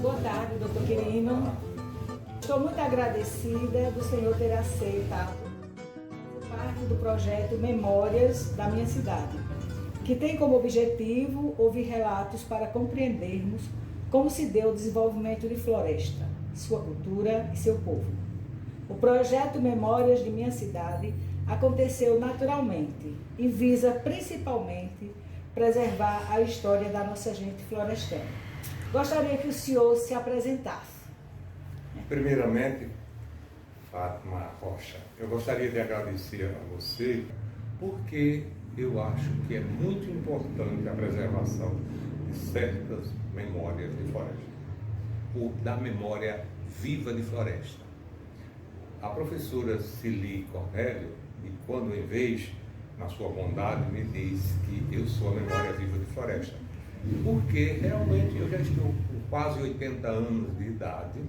Boa tarde, doutor Quirino. Estou muito agradecida do senhor ter aceitado parte do projeto Memórias da Minha Cidade, que tem como objetivo ouvir relatos para compreendermos como se deu o desenvolvimento de Floresta, sua cultura e seu povo. O projeto Memórias de Minha Cidade aconteceu naturalmente e visa principalmente preservar a história da nossa gente florestana. Gostaria que o senhor se apresentasse. Primeiramente, Fátima Rocha, eu gostaria de agradecer a você porque eu acho que é muito importante a preservação de certas memórias de floresta, ou da memória viva de floresta. A professora Cili Cornélio, e quando em vez, na sua bondade, me disse que eu sou a memória viva de floresta, porque realmente eu já estou com quase 80 anos de idade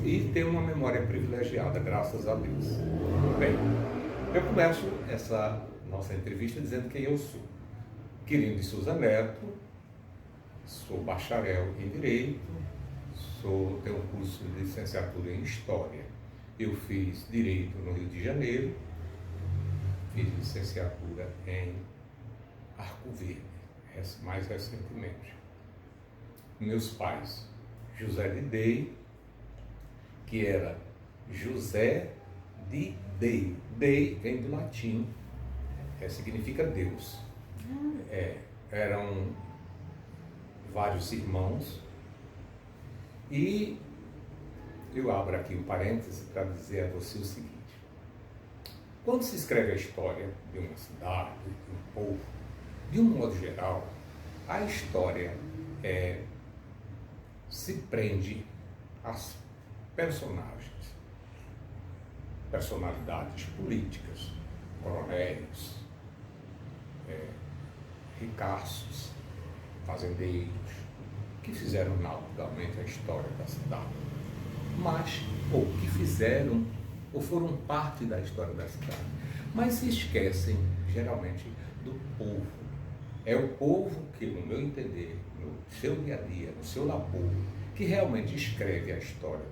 e tenho uma memória privilegiada, graças a Deus. Bem, eu começo essa nossa entrevista dizendo quem eu sou. Quirino de Souza Neto, sou bacharel em Direito, tenho um curso de licenciatura em História. Eu fiz Direito no Rio de Janeiro, fiz licenciatura em Arco Verde, mais recentemente. Meus pais, José de Dei, que era José de Dei. Dei vem do latim, significa Deus. Eram vários irmãos e eu abro aqui um parêntese para dizer a você o seguinte: quando se escreve a história de uma cidade, de um povo, de um modo geral, a história se prende às personalidades políticas, coronéis, ricaços, fazendeiros, que fizeram naturalmente a história da cidade, mas, ou que fizeram, ou foram parte da história da cidade, mas se esquecem, geralmente, do povo. É o povo que, no meu entender, no seu dia a dia, no seu labor, que realmente escreve a história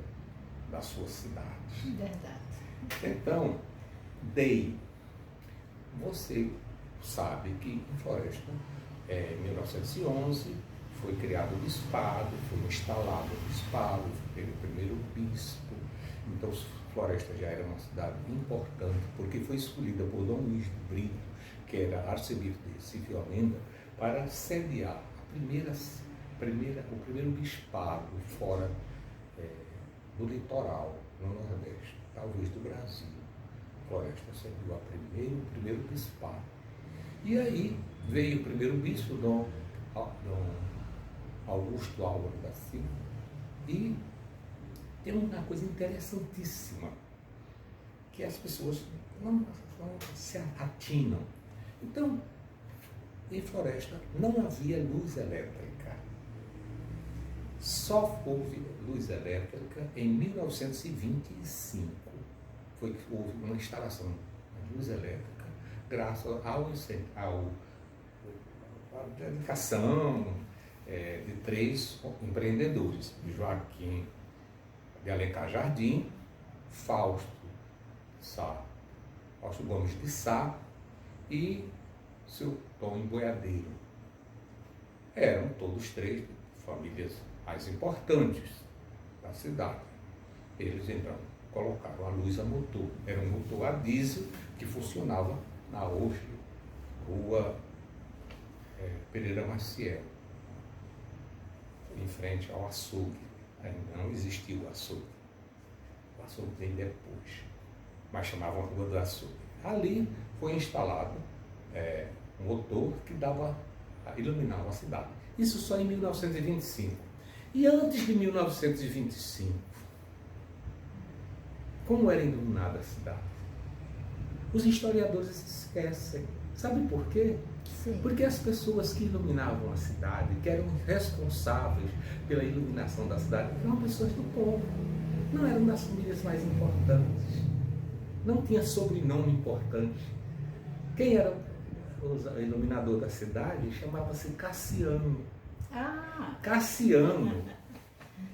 da sua cidade. Verdade. Então, Dei, você sabe que em Floresta, em 1911, foi criado o bispado, foi instalado o bispado, teve o primeiro bispo. Então, Floresta já era uma cidade importante, porque foi escolhida por Dom Luís de Brito, que era arcebispo de Recife e Olinda, para sediar o primeiro bispado fora do litoral, no Nordeste, talvez do Brasil. Floresta sediou o primeiro bispado. E aí veio o primeiro bispo, Dom Augusto Álvaro da Silva, e tem uma coisa interessantíssima, que as pessoas não se atinam. Então, em Floresta não havia luz elétrica. Só houve luz elétrica em 1925. Foi que houve uma instalação de luz elétrica graças à dedicação de 3 empreendedores, Joaquim de Alencar Jardim, Fausto Gomes de Sá e seu Tom Boiadeiro. Eram todos 3 famílias mais importantes da cidade. Eles então colocaram a luz a motor. Era um motor a diesel que funcionava na hoje Rua Pereira Maciel, em frente ao açougue. Ainda não existia o açougue. O açougue veio depois, mas chamavam Rua do Açougue. Ali foi instalado um motor que iluminava a cidade. Isso só em 1925. E antes de 1925, como era iluminada a cidade? Os historiadores esquecem. Sabe por quê? Sim. Porque as pessoas que iluminavam a cidade, que eram responsáveis pela iluminação da cidade, eram pessoas do povo. Não eram das famílias mais importantes. Não tinha sobrenome importante. Quem era o iluminador da cidade chamava-se Cassiano. Cassiano,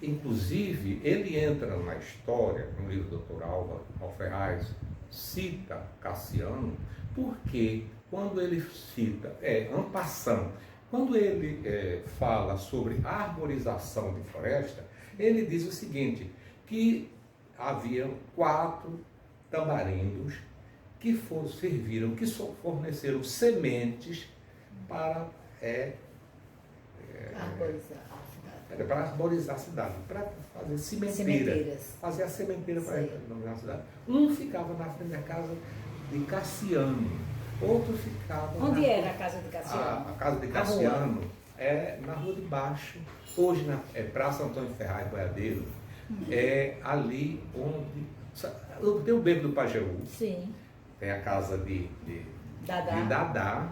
inclusive, ele entra na história, no livro do Dr. Álvaro Ferraz, cita Cassiano, porque quando ele cita, en passant, quando ele fala sobre arborização de floresta, ele diz o seguinte, que haviam 4 tamarindos que serviram, que forneceram sementes para arborizar a cidade, para fazer cimenteiras. Fazer a sementeira para iluminar a cidade. Um ficava na frente da casa de Cassiano, outro ficava... Onde era a casa de Cassiano? A casa de Cassiano é na Rua de Baixo, hoje na Praça Antônio Ferraz Boiadeiro, é ali onde... Tem o Beco do Pajeú, sim. Tem a casa de Dadá,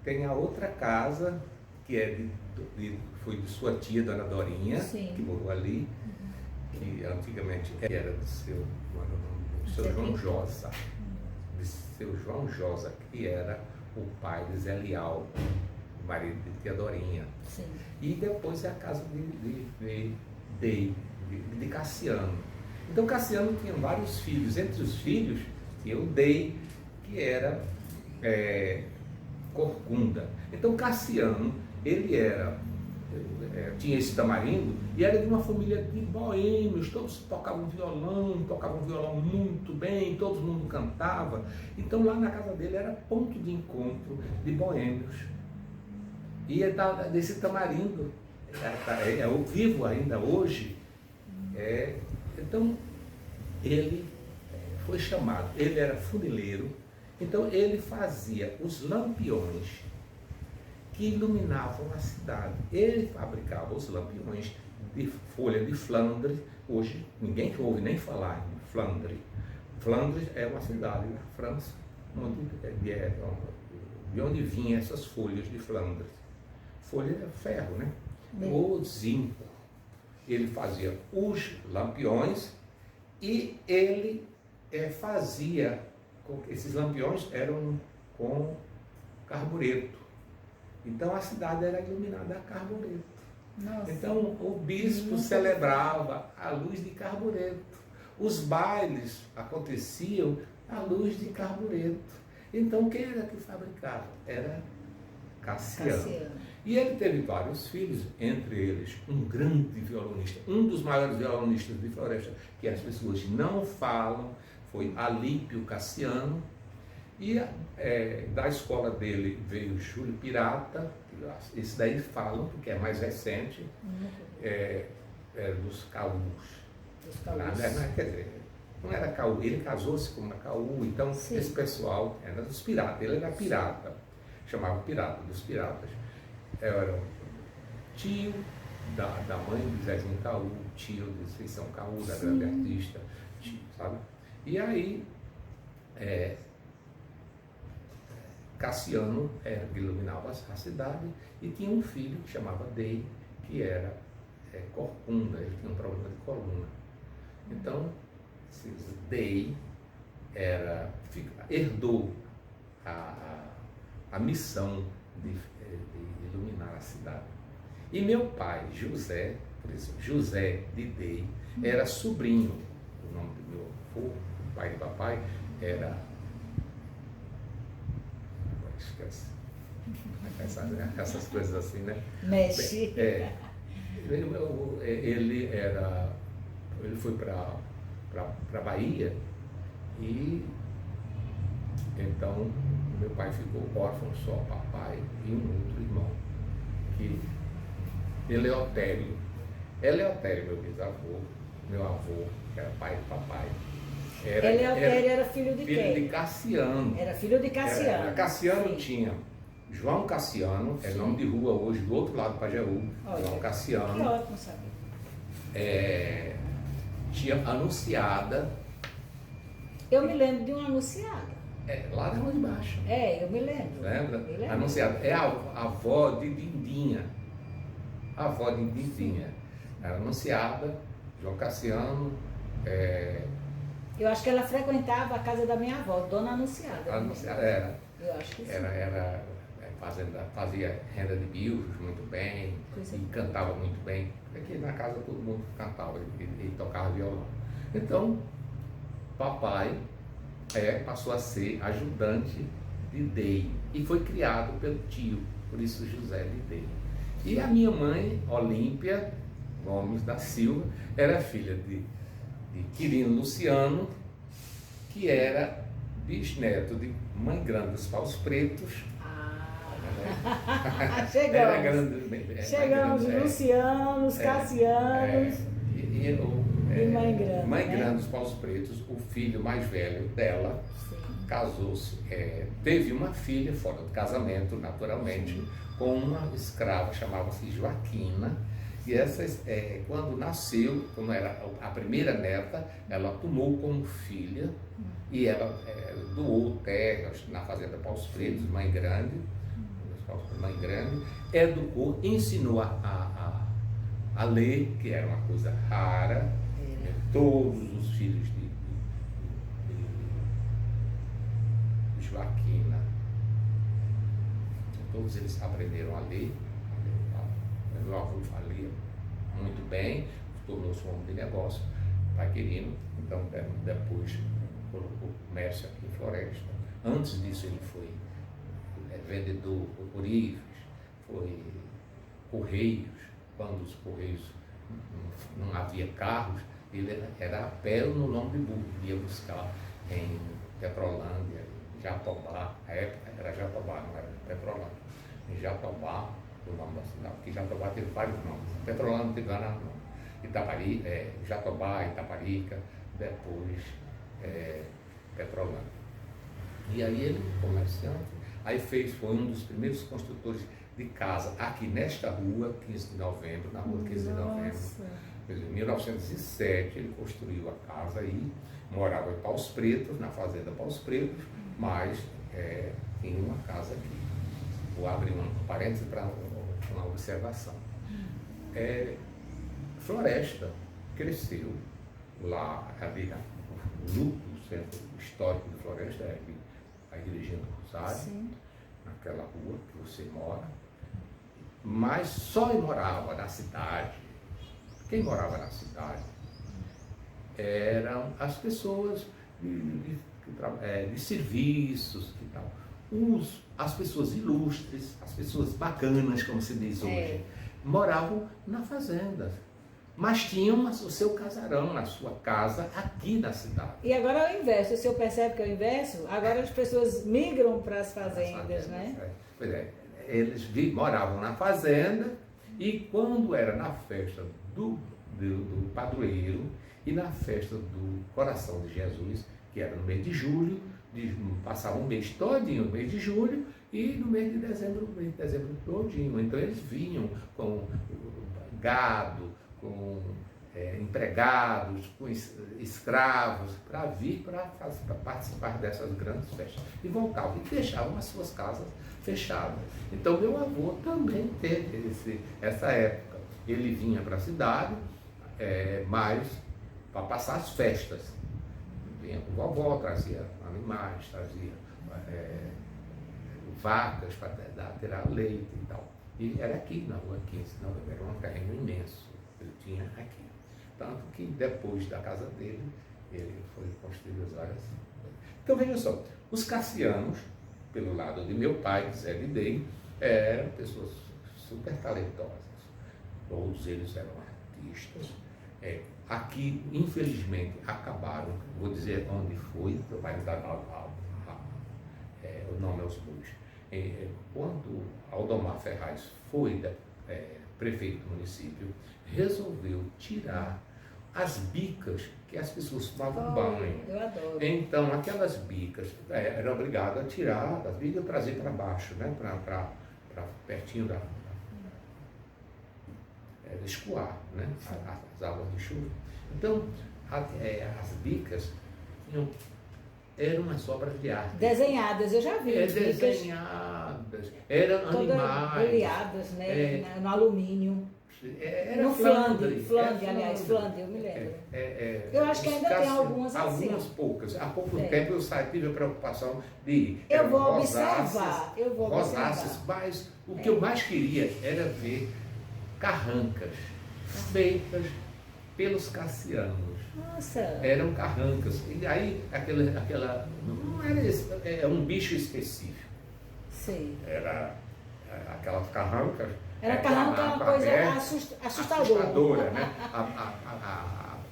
tem a outra casa que foi de sua tia, Dona Dorinha, sim, que morou ali, que antigamente era do seu João Josa, de seu João Josa, que era o pai de Zé Leal, o marido de tia Dorinha. Sim. E depois é a casa de Cassiano. Então Cassiano tinha vários filhos. Entre os filhos tinha o Dei, que era corcunda. Então Cassiano, ele tinha esse tamarindo e era de uma família de boêmios, todos tocavam violão muito bem, todo mundo cantava. Então lá na casa dele era ponto de encontro de boêmios. E desse tamarindo, vivo ainda hoje. Então ele foi chamado, ele era funileiro, então ele fazia os lampiões que iluminavam a cidade. Ele fabricava os lampiões de folha de Flandre. Hoje ninguém ouve nem falar em Flandre. Flandre é uma cidade na França, de onde vinham essas folhas de Flandre. Folha é ferro, né? Ou zinco. Ele fazia os lampiões e ele fazia, esses lampiões eram com carbureto. Então a cidade era iluminada a carbureto. Nossa. Então o bispo celebrava à luz de carbureto. Os bailes aconteciam à luz de carbureto. Então quem era que fabricava? Era Cassiano. E ele teve vários filhos, entre eles um grande violonista, um dos maiores violonistas de Floresta, que as pessoas não falam, foi Alípio Cassiano. E da escola dele veio Júlio Pirata, esse daí falam, porque é mais recente, dos Caús. Quer dizer, não era Caú, ele casou-se com uma Caú, então sim, esse pessoal era dos piratas, ele era pirata, chamava pirata, dos piratas. Era tio da mãe de Zezinho Caú, tio de Conceição Caú, da grande artista, tio, sabe? E aí, Cassiano era que iluminava a cidade e tinha um filho que chamava Dei, que era corcunda, ele tinha um problema de coluna. Então, Dei herdou a missão de iluminar a cidade. E meu pai, José, por isso, José de Dei, era sobrinho. O nome do meu avô, o pai de papai, era... Agora esquece. Essas coisas assim, né? Mexe. Ele foi para Bahia e então meu pai ficou órfão, só papai e um outro irmão, que Eleutério, meu bisavô, meu avô, que era pai do papai. Eleutério era filho de quem? Filho de Cassiano. Era filho de Cassiano. Cassiano Sim. tinha João Cassiano, é nome de rua hoje, do outro lado do Pajeú. João Cassiano. Que ótimo saber. Tinha Anunciada. Eu me lembro de uma anunciada. Lá na rua de baixo. Eu me lembro. Lembra? Me lembro. Anunciada. É a avó de Dindinha. A avó de Dindinha. Era Anunciada, João Cassiano. Eu acho que ela frequentava a casa da minha avó, Dona Anunciada. Anunciada era. Eu acho que sim. Fazia renda de bichos muito bem e cantava muito bem. Aqui na casa todo mundo cantava e tocava violão. Então, papai passou a ser ajudante de Dei e foi criado pelo tio, por isso José de Dei. E a minha mãe, Olímpia Gomes da Silva, era filha de Quirino Luciano, que era bisneto de Mãe Grande dos Paus Pretos. Chegamos, Lucianos, Cassianos e Mãe Grande. Mãe Grande dos Paus Pretos, o filho mais velho dela, casou-se, teve uma filha fora do casamento, naturalmente, com uma escrava, chamava-se Joaquina. E quando nasceu, como era a primeira neta, ela tomou como filha e ela doou terras na fazenda Paus Pretos, Mãe Grande, educou, ensinou a ler, que era uma coisa rara. Todos os filhos de Joaquina, todos eles aprenderam a ler. Meu avô lia muito bem, tornou-se um homem de negócio, pai Quirino, então depois colocou comércio aqui em Floresta. Antes disso ele foi vendedor por Correios, foi Correios, quando os Correios não havia carros, ele era a pé no nome de burro, ia buscar em Petrolândia, Jatobá, a época era Jatobá, não era Petrolândia, em Jatobá, o nome da cidade, porque Jatobá teve vários nomes, Petrolândia não teve nada não, Itapari, Jatobá, Itaparica, depois Petrolândia. E aí ele, comerciante, foi um dos primeiros construtores de casa aqui nesta rua, 15 de novembro, na rua 15 de novembro. Em 1907 ele construiu a casa aí, morava em Paus Pretos, na fazenda Paus Pretos, mas tinha uma casa aqui. Vou abrir um parênteses para uma observação. Floresta cresceu lá, ali o núcleo, o centro histórico de Floresta é aqui, a Igrejinha do Rosário, naquela rua que você mora, mas só morava na cidade. Quem morava na cidade eram as pessoas de serviços e tal. As pessoas ilustres, as pessoas bacanas, como se diz hoje, moravam na fazenda. Mas tinham o seu casarão, a sua casa aqui na cidade. E agora é o inverso, o senhor percebe que é o inverso? Agora as pessoas migram para as fazendas, né? Pois eles moravam na fazenda e quando era na festa do padroeiro e na festa do Coração de Jesus, que era no mês de julho, passavam o mês todinho, no mês de julho, e no mês de dezembro todinho. Então eles vinham com gado, com empregados, com escravos, para vir para participar dessas grandes festas. E voltavam e deixavam as suas casas fechadas. Então meu avô também teve essa época. Ele vinha para a cidade, mas para passar as festas. Vinha com vovó, trazia animais, trazia vacas para tirar leite e tal. E era aqui na rua 15, não, era um terreno imenso, ele tinha aqui. Tanto que depois da casa dele, ele foi construído várias. Então veja só, os Cassianos, pelo lado de meu pai, Zé Lidei, eram pessoas super talentosas. Todos eles eram artistas. Aqui, infelizmente, acabaram, vou dizer onde foi, vai dar o nome aos bois. Quando Aldomar Ferraz foi prefeito do município, resolveu tirar as bicas que as pessoas tomavam banho. Eu adoro. Então, aquelas bicas, era obrigado a tirar das bicas e trazer para baixo, né? Para pertinho da escoar, né? As águas de chuva. Então, as bicas eram umas obras de arte. Desenhadas, eu já vi. Desenhadas, eram animais. Boleadas, né? No alumínio. Era no flandre, aliás, flandre, eu me lembro. Eu acho que ainda tem algumas assim. Algumas poucas. Há pouco tempo eu tive a preocupação de ir. Eu vou observar. Rosáceas, mas o que eu mais queria era ver carrancas feitas pelos Cassianos. Nossa! Eram carrancas. E aí, não era um bicho específico. Sim. Era aquelas carrancas. Era carranca uma coisa assustadora, né?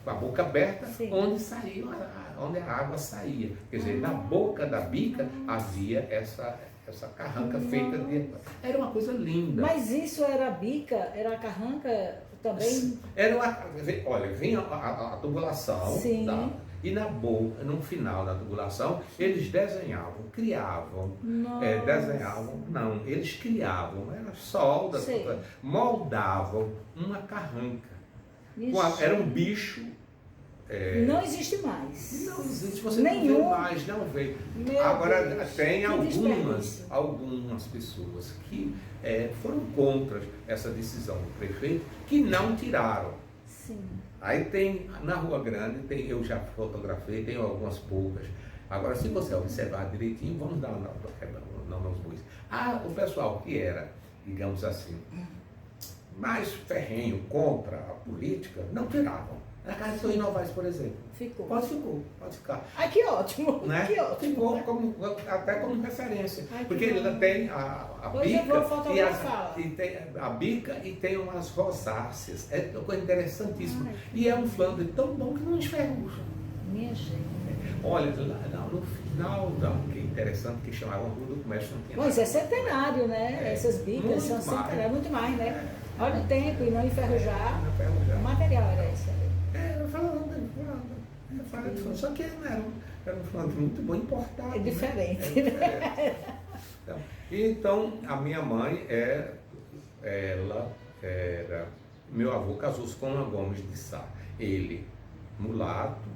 A boca aberta, sim, onde a água saía. Quer dizer, na boca da bica havia essa carranca feita de... Era uma coisa linda. Mas isso era bica? Era a carranca também? Olha, vinha a tubulação, tá? E na boca, no final da tubulação, eles desenhavam, criavam, eles criavam, era solda, moldavam uma carranca. Era um bicho. Não existe mais. Não existe, você não vê mais, não vê. Agora, tem algumas pessoas que foram contra essa decisão do prefeito, que não tiraram. Sim. Aí tem, na Rua Grande, eu já fotografei, tem algumas poucas. Agora, se você observar direitinho, vamos dar nome aos bois. O pessoal que era, digamos assim, mais ferrenho contra a política, não tiravam. Na casa do Novaes, por exemplo. Ficou. Pode ficar. Ai, que ótimo. Né? Que ótimo. Ficou até como referência. Ai, porque ele tem a bica. Eu vou fotografar. E tem a bica e tem umas rosáceas. É uma coisa interessantíssima. E é um flandre tão bom que não enferruja. Minha gente. Olha, no final, que interessante, que chamavam Rua do Comércio, não tinha. Pois é centenário, né? Essas bicas são centenárias, muito mais, né? Olha o tempo e não enferrujar. O material era esse. Era falando. Só que era um flandre muito bom, importado. É diferente, né? Então, a minha mãe, meu avô casou-se com uma Gomes de Sá. Ele, mulato,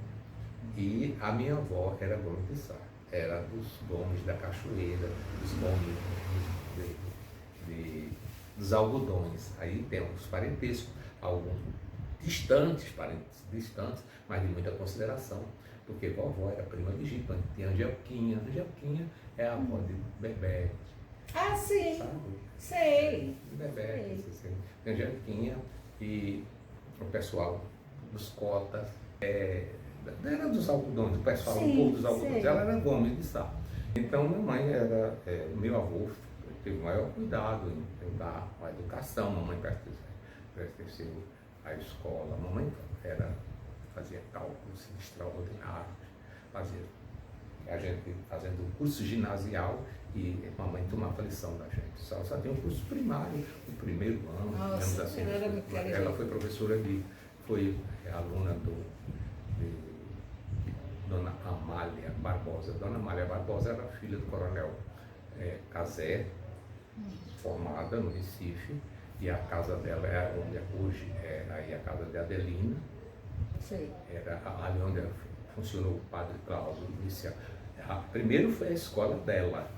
e a minha avó era Gomes de Sá. Era dos Gomes da Cachoeira, dos Gomes dos algodões. Aí tem uns parentescos, alguns parentes distantes, mas de muita consideração, porque vovó era prima legítima, tinha Angelquinha. Angelquinha é a avó de Bebete. Ah, sim. Sabe? Sei. Bebete, tem Angelquinha e o pessoal dos cotas, era dos algodões, o pessoal, o povo dos algodões, ela era Gomes de Sá. Então minha mãe meu avô teve o maior cuidado em dar a educação, mamãe pertenceu à escola, mamãe fazia cálculos extraordinários, a gente fazendo um curso ginasial e mamãe tomava lição da gente. Só tinha um curso primário, o primeiro ano, digamos assim. Ela foi professora foi aluna de Dona Amália Barbosa. Dona Amália Barbosa era filha do coronel Cazé, formada no Recife, e a casa dela onde hoje aí a casa de Adelina, Sei. Era ali onde funcionou o Padre Cláudio inicial. Primeiro foi a escola dela,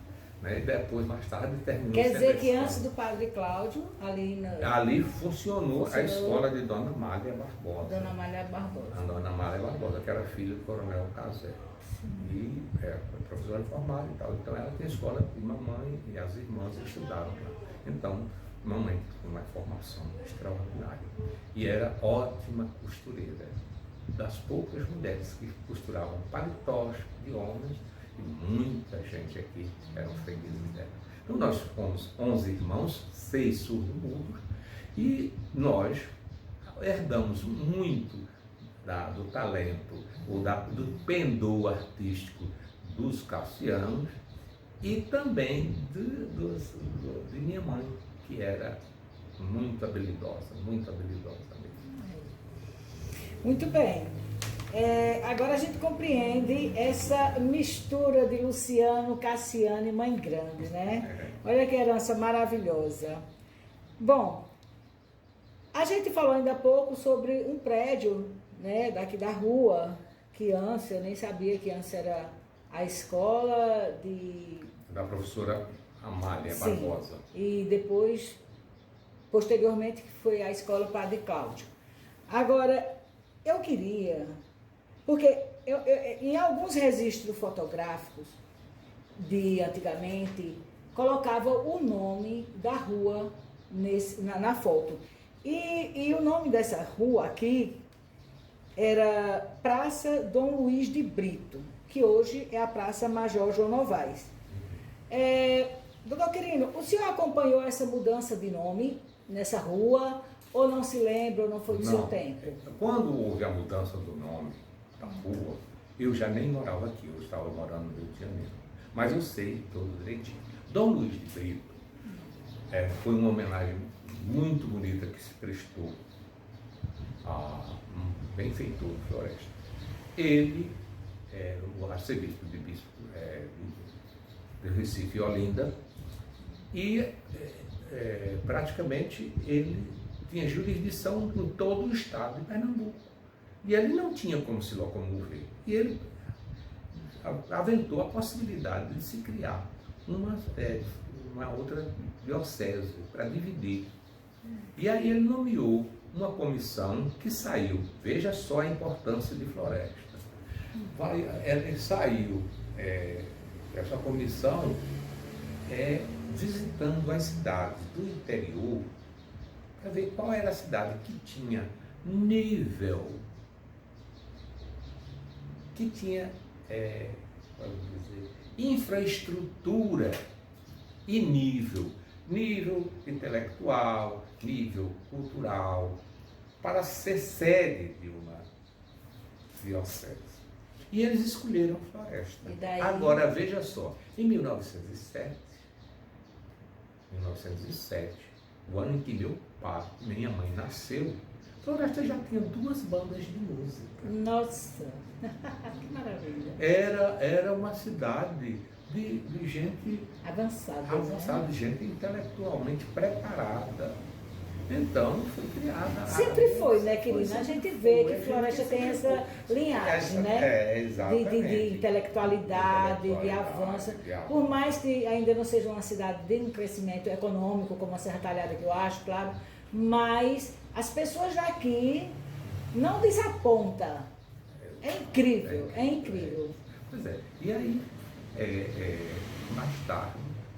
né? E depois, mais tarde, terminou. Quer dizer que escola. antes do Padre Cláudio, Ali funcionou a escola de Dona Amália Barbosa. Dona Amália Barbosa. A Dona Amália Barbosa, que era filha do Coronel Casé. E foi professora formada e tal. Então ela tem escola e mamãe e as irmãs estudaram lá. Então, mamãe tinha uma formação extraordinária. E era ótima costureira. Das poucas mulheres que costuravam paletós de homens, e muita gente aqui eram fregueses dela. Então nós fomos 11 irmãos, 6 surdo-mudos, e nós herdamos muito do talento, do pendor artístico dos Cassianos e também de minha mãe, que era muito habilidosa mesmo. Muito bem. Agora a gente compreende essa mistura de Luciano, Cassiano e Mãe Grande, né? Olha que herança maravilhosa. Bom, a gente falou ainda há pouco sobre um prédio, né, daqui da rua, que antes, eu nem sabia que antes era a escola da professora Amália Sim, Barbosa. E depois, posteriormente, foi a escola Padre Cláudio. Agora, eu queria, porque em alguns registros fotográficos de antigamente, colocava o nome da rua na foto. E o nome dessa rua aqui era Praça Dom Luiz de Brito, que hoje é a Praça Major João Novaes. Doutor Quirino, o senhor acompanhou essa mudança de nome nessa rua, ou não se lembra, ou não foi do seu tempo? Quando houve a mudança do nome da rua, eu já nem morava aqui, eu estava morando no Rio de Janeiro. Mas eu sei todo direitinho. Dom Luiz de Brito foi uma homenagem muito bonita que se prestou a um benfeitor de Floresta. Ele era o arcebispo de Recife e Olinda, e praticamente ele tinha jurisdição em todo o estado de Pernambuco. E ele não tinha como se locomover. E ele aventou a possibilidade de se criar uma outra diocese para dividir. E aí ele nomeou uma comissão que saiu. Veja só a importância de Floresta. Ele saiu, essa comissão, visitando as cidades do interior para ver qual era a cidade que tinha nível, que tinha infraestrutura e nível intelectual, nível cultural, para ser sede de uma diocese. E eles escolheram Floresta. Agora, veja só, em 1907, o ano em que minha mãe nasceu, Floresta já tinha 2 bandas de música. Nossa, que maravilha. Era uma cidade de gente avançada, de gente intelectualmente preparada. Então, foi criada. Sempre foi, né, querida? A gente vê que Floresta tem essa linhagem, né? De intelectualidade, de avanço. Por mais que ainda não seja uma cidade de um crescimento econômico, como a Serra Talhada, que eu acho, claro, mas as pessoas daqui não desapontam. É incrível, é incrível. Pois é. E aí, mais tarde,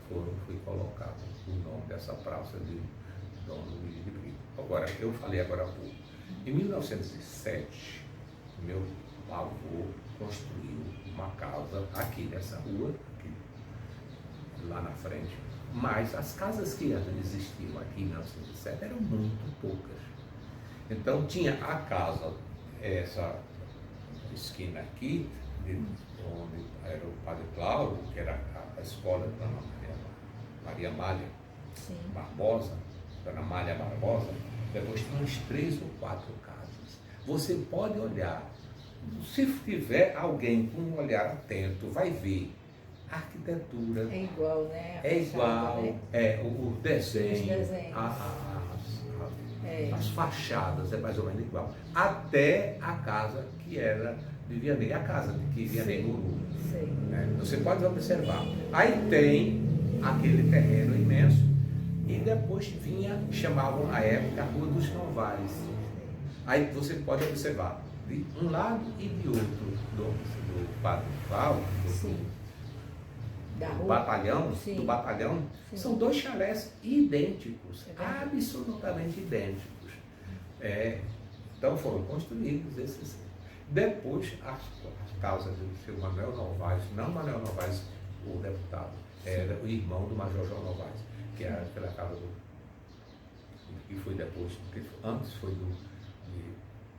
foi colocado o nome dessa praça de Dom Luiz de Brito. Agora, eu falei agora há pouco. Em 1907, meu avô construiu uma casa aqui nessa rua, lá na frente. Mas as casas que antes existiam aqui em 1907 eram muito poucas. Então tinha a casa, essa esquina aqui, onde era o Padre Cláudio, que era a escola da Maria Amália Barbosa, Dona Amália Barbosa. Depois tinha umas 3 ou 4 casas. Você pode olhar, se tiver alguém com um olhar atento, vai ver a arquitetura. É igual, né? É igual, né? o desenho, As fachadas é mais ou menos igual. Até a casa que era de Vianney, a casa que Vianney morou. Você pode observar. Aí tem aquele terreno imenso e depois vinha, chamavam na época a Rua dos Novais. Aí você pode observar de um lado e de outro do Padre Val, do batalhão, são dois chalés idênticos, absolutamente idênticos. Então foram construídos esses. Depois as casas do seu Manuel Novaes, não Manuel Novaes, o deputado, era o irmão do Major João Novaes, que era aquela casa que foi depois, porque antes foi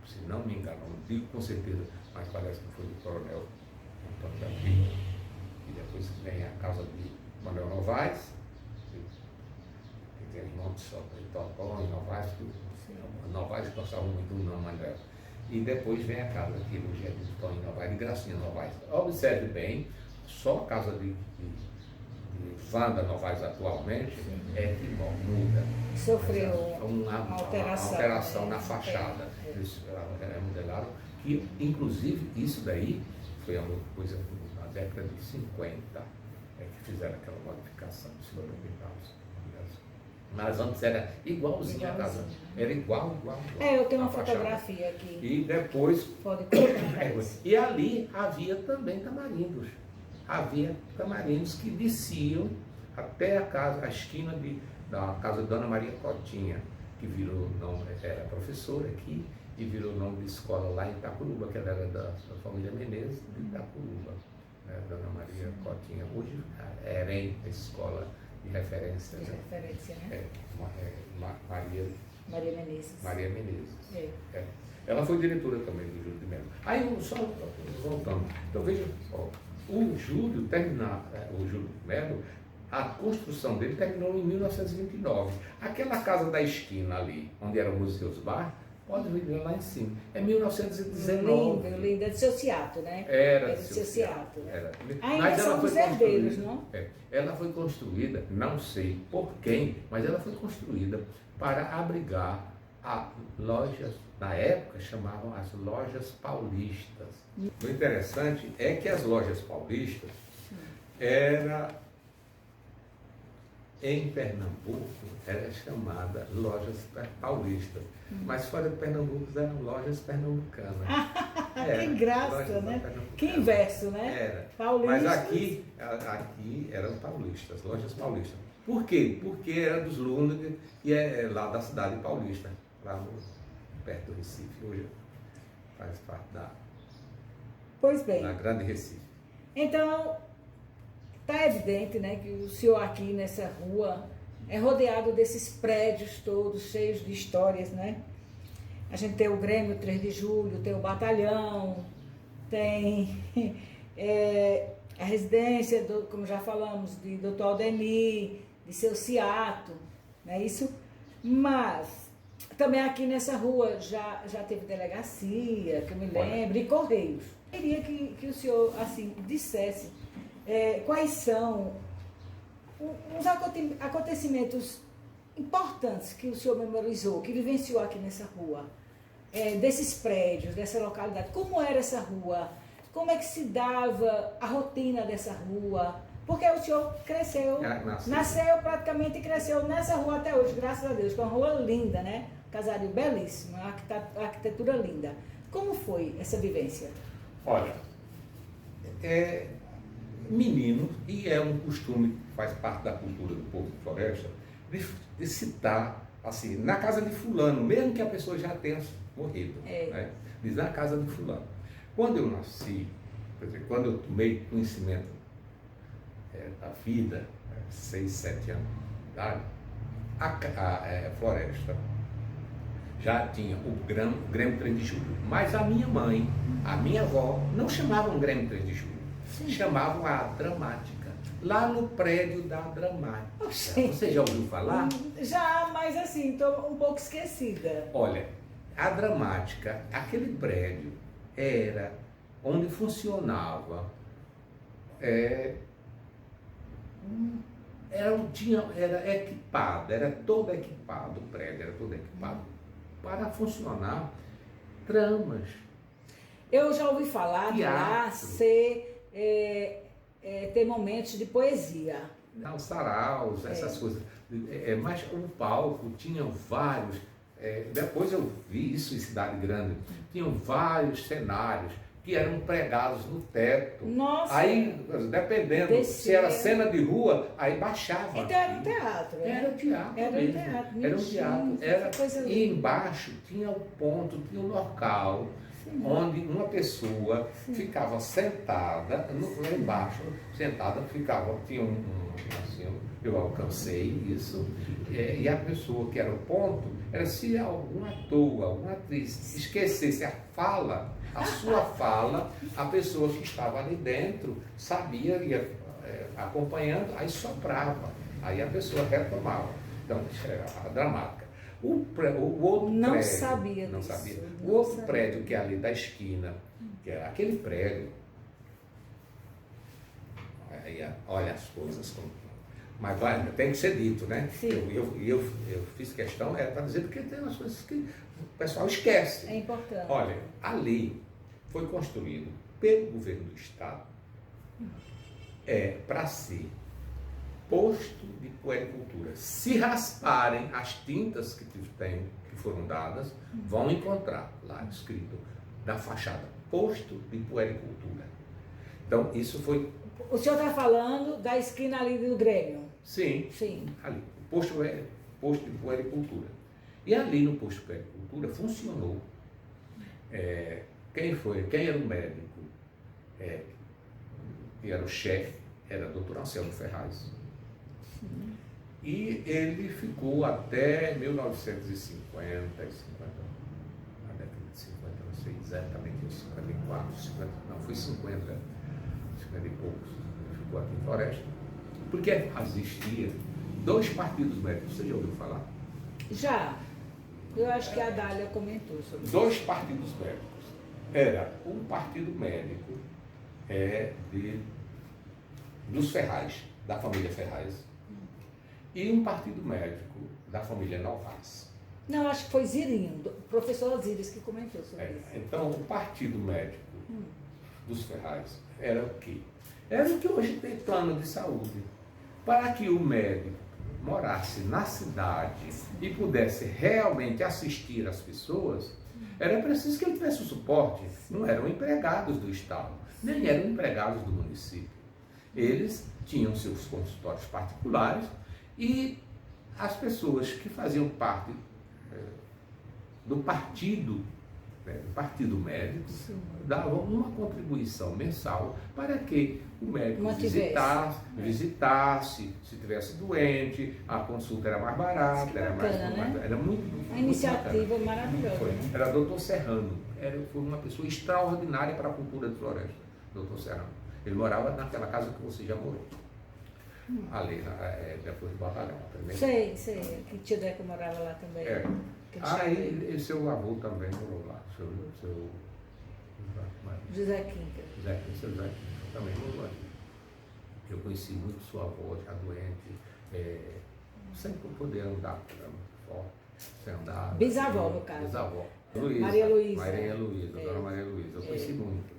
se não me engano, não digo com certeza, mas parece que foi do Coronel Antônio da Vila. E depois vem a casa de Manuel Novaes, que tem irmão de Tocão, Novaes, Novaes gostava muito do nome Manuel. E depois vem a casa que hoje é de Tony Novaes, de Gracinha Novaes. Observe bem, só a casa de Wanda Novaes atualmente é que muda. Sofreu uma alteração na fachada. Eles modelaram, que inclusive isso daí foi uma coisa na década de 50 que fizeram aquela modificação de cima do Carlos. Mas antes era igualzinho a casa. Era igual. Eu tenho uma fotografia aqui. E depois. Pode colocar. E ali havia também tamarindos. Havia tamarindos que desciam até a esquina da casa de Dona Maria Cotinha, que virou nome, era professora aqui, e virou nome de escola lá em Itacuruba, que ela era da família Menezes de Itacuruba. Dona Maria Cotinha. Hoje é EREM, a escola de referência. De referência, né? Maria Menezes. Ela foi diretora também do Júlio de Melo. Aí, só voltando, então veja só, o Júlio de Melo, a construção dele terminou em 1929. Aquela casa da esquina ali, onde era o Museu Bar, pode ver lá em cima. É 1919. Lindo, é de seu Ciato, né? Era de seu Ciato. Mas ainda são os herdeiros, não? Ela foi construída, não sei por quem, mas ela foi construída para abrigar lojas, na época chamavam as lojas paulistas. O interessante é que as lojas paulistas em Pernambuco era chamada lojas paulistas, mas fora de Pernambuco eram lojas pernambucanas. Que graça, né? Que inverso, né? Era. Paulistas. Mas aqui eram paulistas, lojas paulistas. Por quê? Porque era dos Lund e é lá da cidade paulista, lá perto do Recife, hoje faz parte Pois bem. da Grande Recife. Então, está evidente, né, que o senhor aqui nessa rua é rodeado desses prédios todos cheios de histórias, né? A gente tem o Grêmio 3 de Julho, tem o Batalhão, tem a residência, como já falamos, de Dr. Aldemir, de seu Ciato, não é isso? Mas também aqui nessa rua já teve delegacia, que eu me lembro, e Correios. Eu queria que o senhor, assim, dissesse quais são os acontecimentos importantes que o senhor memorizou, que vivenciou aqui nessa rua, desses prédios, dessa localidade. Como era essa rua? Como é que se dava a rotina dessa rua? Porque o senhor cresceu, nasceu praticamente e cresceu nessa rua até hoje, graças a Deus, que é uma rua linda, né? Casario belíssimo, uma arquitetura linda. Como foi essa vivência? Olha, menino, e é um costume que faz parte da cultura do povo de Floresta, de citar, assim, na casa de fulano, mesmo que a pessoa já tenha morrido, né? Diz na casa de fulano. Quando eu nasci, quer dizer, quando eu tomei conhecimento da vida, 6, 7 anos de idade, a Floresta já tinha o Grêmio 3 de Julho, mas a minha mãe, a minha avó, não chamavam Grêmio 3 de Julho, chamavam a Dramática, lá no prédio da Dramática. Você já ouviu falar? Já, mas assim, estou um pouco esquecida. Olha, a Dramática, aquele prédio, era onde funcionava, era equipado, era todo equipado, o prédio era todo equipado para funcionar tramas. Eu já ouvi falar de lá Teatro. ter momentos de poesia. Os saraus, essas coisas. Mas o palco tinha vários. Depois eu vi isso em Cidade Grande. Tinham vários cenários que eram pregados no teto. Nossa! Aí, dependendo se era cena de rua, aí baixava. Então era um teatro, né? Era um teatro Era um mesmo. teatro, Era um teatro. Era, coisa e linda. embaixo tinha o ponto, tinha um local onde uma pessoa ficava sentada, lá embaixo, sentada, tinha assim, eu alcancei isso, e a pessoa que era o ponto, era se algum ator, alguma atriz esquecesse a sua fala, a pessoa que estava ali dentro sabia, ia acompanhando, aí soprava, aí a pessoa retomava. Então, isso era a dramática. O outro não prédio, sabia não disso, sabia. não O outro sabia. prédio que é ali da esquina, que é aquele prédio, aí, olha as coisas como. Mas vai, tem que ser dito, né? Sim. Eu fiz questão para dizer, porque tem umas coisas que o pessoal esquece. É importante. Olha, ali foi construído pelo governo do Estado para ser posto de puericultura. Se rasparem as tintas que foram dadas, vão encontrar lá escrito na fachada, posto de puericultura. Então, isso foi... O senhor está falando da esquina ali do Grêmio? Sim, Sim. ali, posto de puericultura. E ali no posto de puericultura funcionou. Quem era o médico, que era o chefe, era o doutor Anselmo Ferraz. E ele ficou até 1950, na década de 50, não sei exatamente, 54, 50, não, foi 50 e poucos, ele ficou aqui em Floresta, porque existia 2 partidos médicos, você já ouviu falar? Já. Eu acho que a Dália comentou sobre 2 partidos médicos. Era um partido médico dos Ferraz, da família Ferraz, e um partido médico da família Novaes. Não, acho que foi Zirinho, o professor Osíris que comentou sobre isso. Então, o partido médico dos Ferraz era o quê? Era o que hoje tem plano de saúde. Para que o médico morasse na cidade e pudesse realmente assistir as pessoas, era preciso que ele tivesse o suporte. Não eram empregados do Estado, nem eram empregados do município. Eles tinham seus consultórios particulares e as pessoas que faziam parte do partido médico, davam uma contribuição mensal para que o médico visitasse, se tivesse doente, a consulta era mais barata, era muito uma iniciativa maravilhosa. Era Dr. Serrano, foi uma pessoa extraordinária para a cultura de Floresta, Dr. Serrano. Ele morava naquela casa que você já morou. Ali, depois do batalhão. Sei, que tia Deca morava lá também. E seu avô também morou lá, seu José Quinca. Seu José Quinca também morou ali. Eu conheci muito sua avó, já doente, sem poder andar, forte, sem andar. Bisavó, no caso. Bisavó. Maria Luísa. Dona Maria Luísa, eu conheci muito.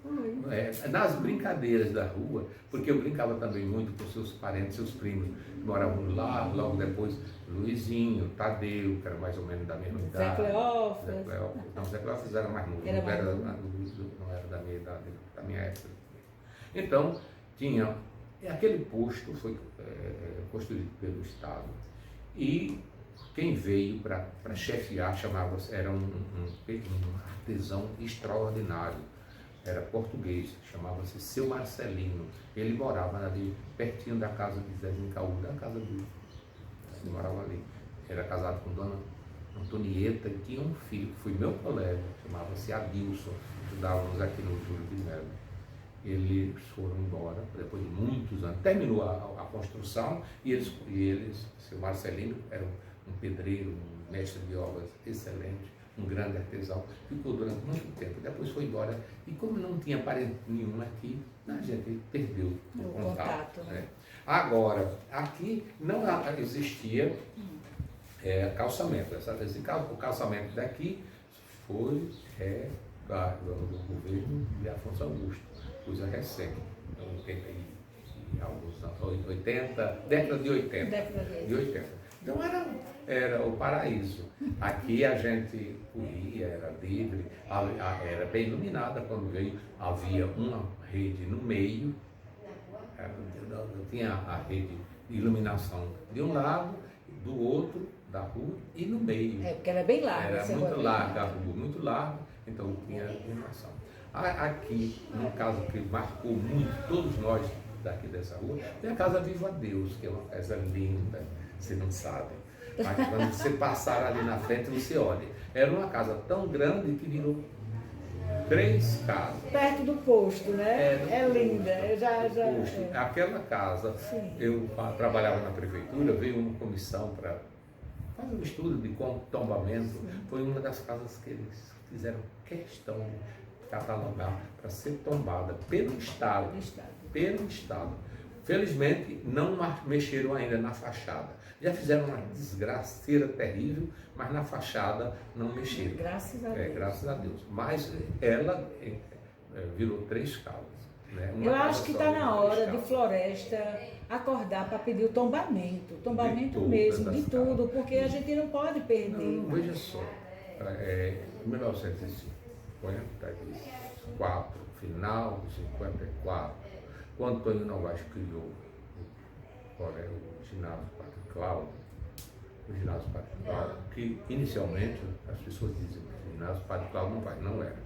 Nas brincadeiras da rua, porque eu brincava também muito com seus parentes, seus primos, que moravam lá, logo depois Luizinho, Tadeu, que era mais ou menos da mesma idade. Zé Cleófas. Não, Zé Cleófas era mais novo, não era da minha idade, da minha época. Então, aquele posto foi construído pelo Estado e quem veio para chefiar era um artesão extraordinário, era português, chamava-se Seu Marcelino. Ele morava ali pertinho da casa de Zezinho Caú, da casa dele. Ele morava ali. Era casado com Dona Antonieta e tinha um filho que foi meu colega, chamava-se Adilson, estudávamos aqui no Júlio de Melo. Eles foram embora depois de muitos anos. Terminou a construção e eles, seu Marcelino, era um pedreiro, um mestre de obras excelente, um grande artesão, ficou durante muito tempo, depois foi embora, e como não tinha parente nenhum aqui, a gente perdeu o contato. Né? Agora, aqui não existia calçamento, o calçamento daqui foi do governo de Afonso Augusto, coisa recente, década de 80. Então era o paraíso. Aqui a gente podia, era livre, era bem iluminada. Quando veio, havia uma rede no meio, tinha a rede de iluminação de um lado, do outro, da rua, e no meio. Porque era bem larga. Era muito larga a rua, muito larga, então tinha iluminação. Aqui, num caso que marcou muito todos nós daqui dessa rua, tem a Casa Viva a Deus, que é uma casa linda, você não sabe. Mas quando você passar ali na frente, você olha. Era uma casa tão grande que virou 3 casas. Perto do posto, né? É linda. Aquela casa, sim. Eu trabalhava na prefeitura, veio uma comissão para fazer um estudo de tombamento. Sim. Foi uma das casas que eles fizeram questão de catalogar para ser tombada pelo Estado. Felizmente, não mexeram ainda na fachada. Já fizeram uma desgraceira terrível, mas na fachada não mexeram. Graças a Deus. Graças a Deus. Mas ela virou 3 casas. Né? Eu acho que está na hora de Floresta acordar para pedir o tombamento. Tombamento mesmo, de tudo, porque a gente não pode perder. Não, veja só. Em 1954, final de 54, quando Antônio Novaes criou o ginásio Padre Cláudio, que inicialmente as pessoas dizem que o ginásio Padre Cláudio não era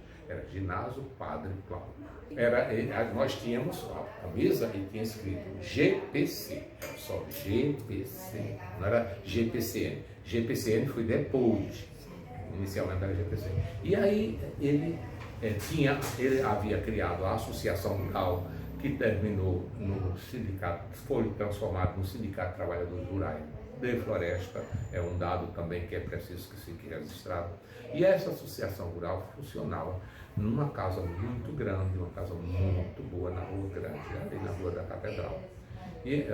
ginásio Padre Cláudio. Nós tínhamos a mesa e tinha escrito GPC, só GPC, não era GPCN. GPCN foi depois, inicialmente era GPC. E aí ele havia criado a Associação Rural, que terminou no sindicato, foi transformado no Sindicato de Trabalhadores Rurais de Floresta, é um dado também que é preciso que fique registrado. E essa associação rural funcionava numa casa muito grande, uma casa muito boa na Rua Grande, ali na Rua da Catedral. E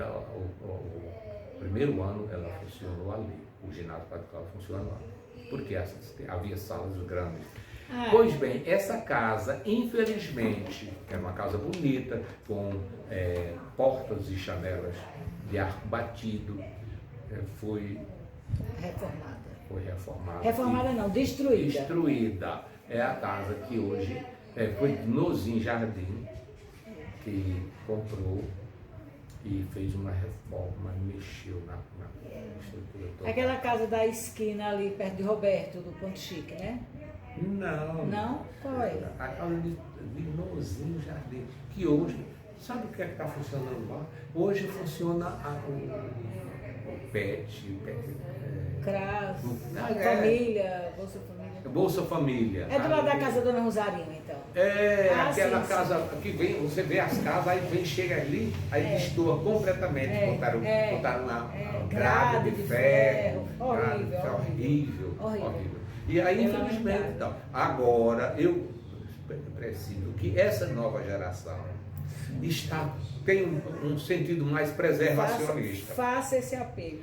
o primeiro ano ela funcionou ali, o ginásio Padre Cláudio funcionou ali, porque havia salas grandes. Pois bem, essa casa, infelizmente, era uma casa bonita, com portas e janelas de arco batido, foi reformada. Reformada não, destruída. Destruída. É a casa que hoje foi Nozinho Jardim, que comprou e fez uma reforma, mexeu na estrutura toda. Aquela casa da esquina ali, perto de Roberto, do Ponto Chique, né? Não. Não? Qual é? A casa de Nozinho Jardim, que hoje, sabe o que está funcionando lá? Hoje funciona o PET, CRAS, Família, Bolsa Família. Bolsa Família. É do lado da casa da Dona Rosarinho, então? Aquela casa que vem, você vê as casas, aí chega ali, aí destoa completamente, botaram uma grade de ferro. Horrível. E aí, infelizmente, então, agora eu preciso que essa nova geração tem um sentido mais preservacionista. Faça esse apelo.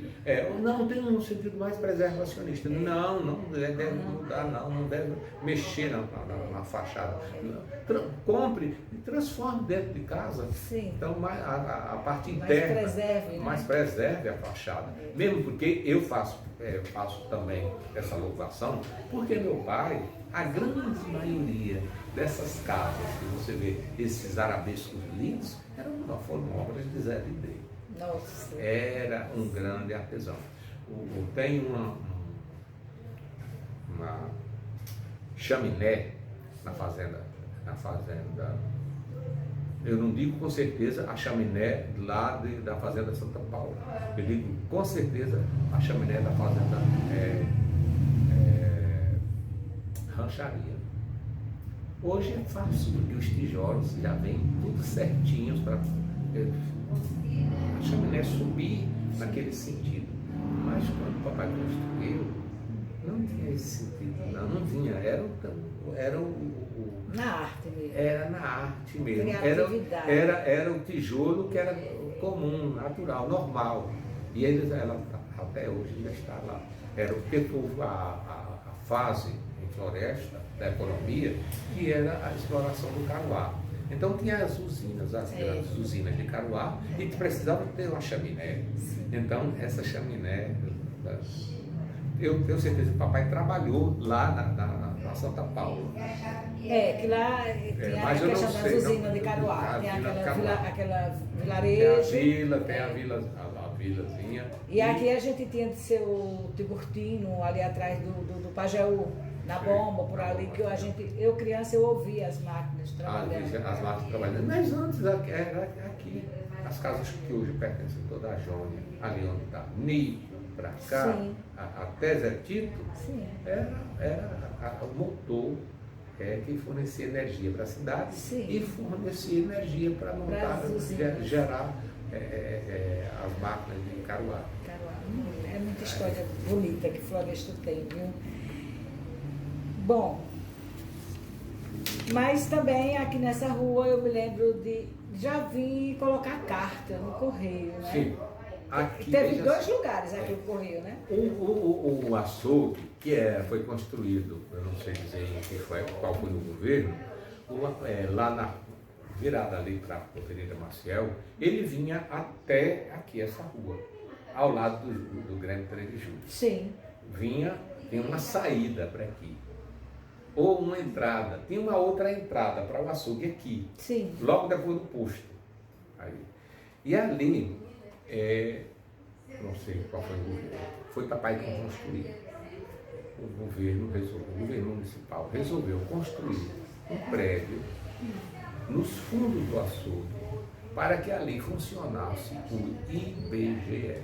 Não tem um sentido mais preservacionista. Não deve mexer na fachada. Compre e transforme dentro de casa. Sim. Então, a parte interna. Mais preserve a fachada. Mesmo porque eu faço também essa louvação, porque meu pai, a grande maioria dessas casas que você vê, esses arabescos lindos, foram obras de Zé Lidei. Nossa. Era um grande artesão. Tem uma chaminé na fazenda. Eu não digo com certeza a chaminé lá da fazenda Santa Paula. Eu digo com certeza a chaminé da fazenda Rancharia. Hoje é fácil, porque os tijolos já vêm tudo certinhos para a chaminé subir naquele sentido. Mas quando o papai construiu, não tinha esse sentido, não Na arte mesmo. Era na arte mesmo. Criatividade. Era o tijolo que era comum, natural, normal. E ela até hoje ainda está lá. Era porque houve a fase em floresta da economia, que era a exploração do caruá. Então tinha as usinas, as grandes usinas de caruá, e precisava ter uma chaminé. Então essa chaminé, eu tenho certeza que o papai trabalhou lá na Santa Paula. Que lá tem a mas eu questão não das sei, usinas de Caruá. Tem aquela vilarejo. Tem a vilazinha. E aqui a gente tinha de ser o Tiburtino, ali atrás do Pajeú, na bomba, por ali, que eu criança, eu ouvia as máquinas trabalhando. As máquinas trabalhando. Mas antes era aqui, as casas que hoje pertencem toda a Jônia, ali onde está Nico, para cá, até Zé Tito, era o motor que fornecia energia para a cidade e fornecia energia para montar, gerar as máquinas de Caruá. É muita história bonita que Floresta tem, viu? Bom, mas também aqui nessa rua eu me lembro de já vim colocar carta no correio, né? Sim. Aqui teve dois lugares aqui no correio, né? O açougue, que foi construído, eu não sei dizer qual foi o governo, lá na virada ali para a Avenida Maciel, ele vinha até aqui, essa rua, ao lado do Grêmio 3 de Julho. Sim. Tinha uma saída para aqui, ou uma entrada, tinha uma outra entrada para o açougue aqui, logo depois do posto. E ali, não sei qual foi o governo, foi papai que construiu. O governo municipal resolveu construir um prédio nos fundos do açougue para que ali funcionasse o IBGE.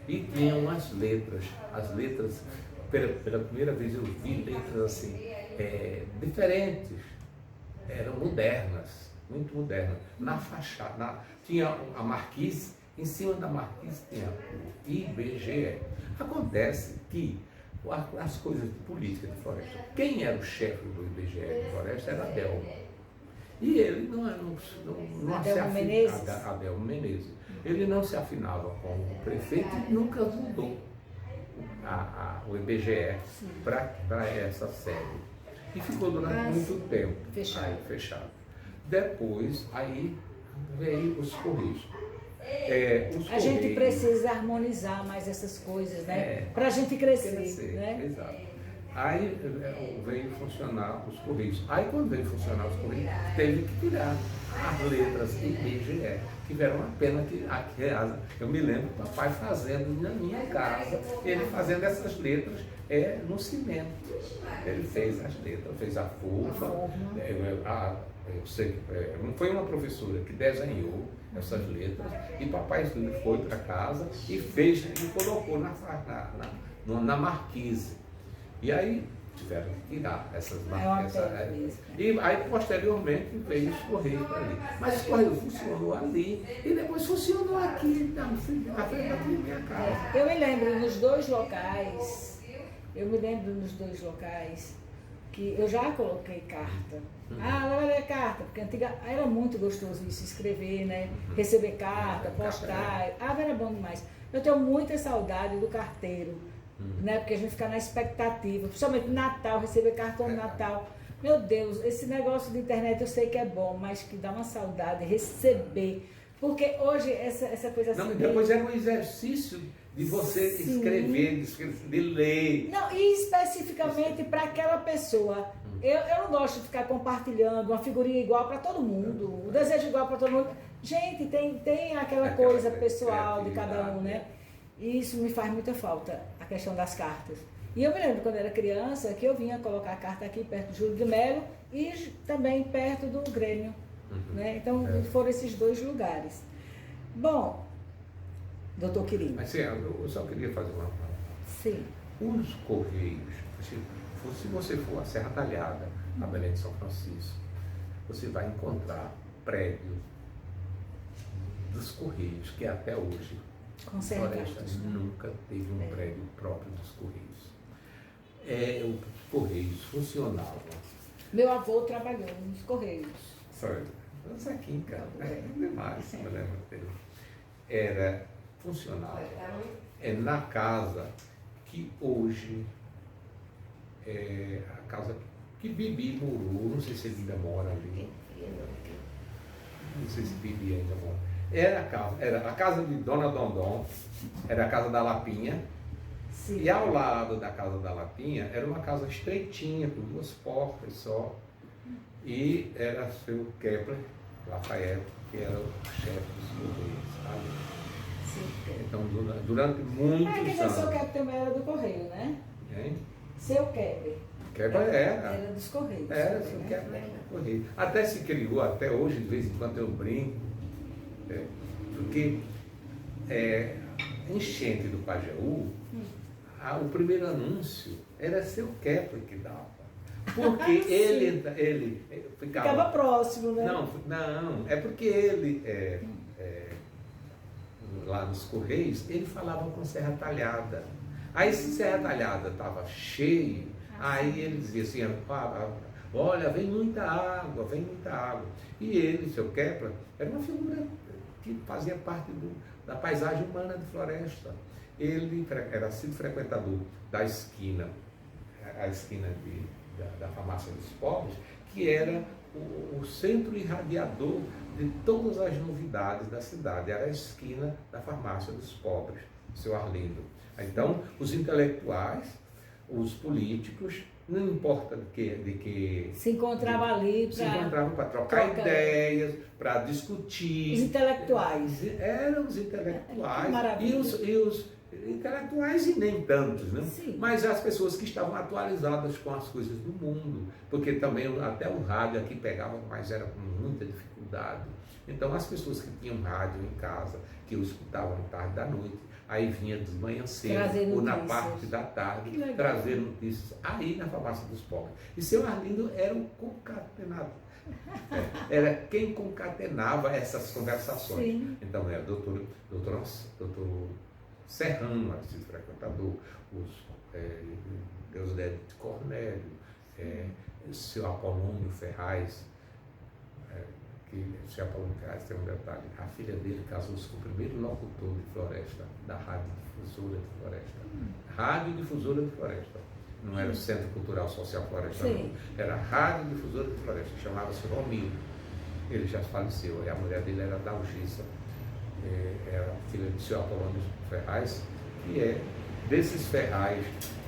E tinham as letras, pela primeira vez eu vi letras assim, diferentes, eram modernas, muito modernas. Na fachada, tinha a marquise, em cima da marquise tinha o IBGE. Acontece que as coisas de política de Floresta, quem era o chefe do IBGE de Floresta era Adelmo. E ele não se afinava, Adelmo Menezes. Ele não se afinava com o prefeito e nunca mudou o IBGE para essa sede. E ficou durante muito tempo fechado. Depois, aí veio os Correios. A gente precisa harmonizar mais essas coisas, né? Para a gente crescer, né? Exato. Aí veio funcionar os Correios. Aí quando veio funcionar os Correios, teve que tirar as letras IBGE. Tiveram uma pena que eu me lembro do papai fazendo na minha casa, ele fazendo essas letras no cimento. Ele fez as letras, fez a forma. Eu sei que não foi uma professora que desenhou essas letras, e papai foi para casa e fez e colocou na marquise. E aí tiveram que tirar essas marcas. E aí posteriormente veio os Correios ali. Mas os Correios funcionou ali e depois funcionou aqui, na frente da minha casa. Eu me lembro nos dois locais, que eu já coloquei carta. Olha a carta, porque antiga era muito gostoso isso, escrever, né? Receber carta, postar. Era bom demais. Eu tenho muita saudade do carteiro, né? Porque a gente fica na expectativa, principalmente no Natal, receber cartão no Natal. Meu Deus, esse negócio de internet eu sei que é bom, mas que dá uma saudade receber. Porque hoje essa coisa assim. Não, depois era um exercício de você escrever, de ler. Não, e especificamente para aquela pessoa. Eu não gosto de ficar compartilhando uma figurinha igual para todo mundo, o desejo igual para todo mundo. Gente, tem aquela coisa pessoal de cada um, né? E isso me faz muita falta, a questão das cartas. E eu me lembro quando era criança que eu vinha colocar a carta aqui perto do Júlio de Melo e também perto do Grêmio. Né? Então foram esses dois lugares. Bom, doutor Quirino. Mas eu só queria fazer uma palavra. Sim. Os Correios, se você for a Serra Talhada, a Belém de São Francisco, você vai encontrar prédio dos Correios, que até hoje Floresta nunca teve um prédio próprio dos Correios. Os Correios funcionavam Meu avô trabalhou nos Correios. Sorry. Zequinha, cara. Demais, me lembro dele. Era funcional. É na casa que hoje é a casa que Bibi morou, não sei se ele ainda mora ali. Não sei se Bibi ainda mora. Era a casa de Dona Dondon, era a casa da Lapinha. Sim. E ao lado da casa da Lapinha era uma casa estreitinha, com 2 portas só. E era seu Kepler, Lafayette, que era o chefe dos Correios, sabe? Sim. Então, durante muitos Quer dizer, anos. seu Kepler também era do Correio, né? Hein? Seu Kepler. Kepler era. Era dos Correios. Era, também, seu né? Kepler era do Correio. Até se criou, até hoje, de vez em quando eu brinco, porque enchente do Pajeú, o primeiro anúncio era seu Kepler que dava. Porque ele Ficava próximo, né? Não, é porque ele, lá nos Correios, ele falava com Serra Talhada. Aí se Serra Talhada estava cheio, aí ele dizia assim, olha, vem muita água, vem muita água. E ele, seu Kepler, era uma figura que fazia parte da paisagem humana de Floresta. Ele era sido frequentador da esquina, a esquina da farmácia dos pobres, que era o centro irradiador de todas as novidades da cidade, era a esquina da farmácia dos pobres, seu Arlindo. Então, os intelectuais, os políticos, não importa de que se encontrava ali para trocar ideias, para discutir. Os intelectuais. Eram os intelectuais. Maravilha. E os intelectuais e nem tantos, né? Sim. Mas as pessoas que estavam atualizadas com as coisas do mundo, porque também até o rádio aqui pegava, mas era com muita dificuldade. Então as pessoas que tinham rádio em casa, que eu escutava no tarde da noite, aí vinha de manhã cedo ou na parte da tarde trazer notícias aí na farmácia dos pobres. E seu Arlindo era um concatenado. Era quem concatenava essas conversações. Sim. Então era doutor Serrano, artista frequentador, Deusdedito de Cornélio, seu Apolônio Ferraz, que o seu Apolônio Ferraz tem um detalhe, a filha dele casou-se com o primeiro locutor de Floresta, da Rádio Difusora de Floresta. Rádio Difusora de Floresta. Não era o Centro Cultural Social Floresta, não. Era a Rádio Difusora de Floresta, chamava-se Romildo. Ele já faleceu, e a mulher dele era Dalgisa. Era filha de seu Apolônio Ferraz, que é desses Ferraz,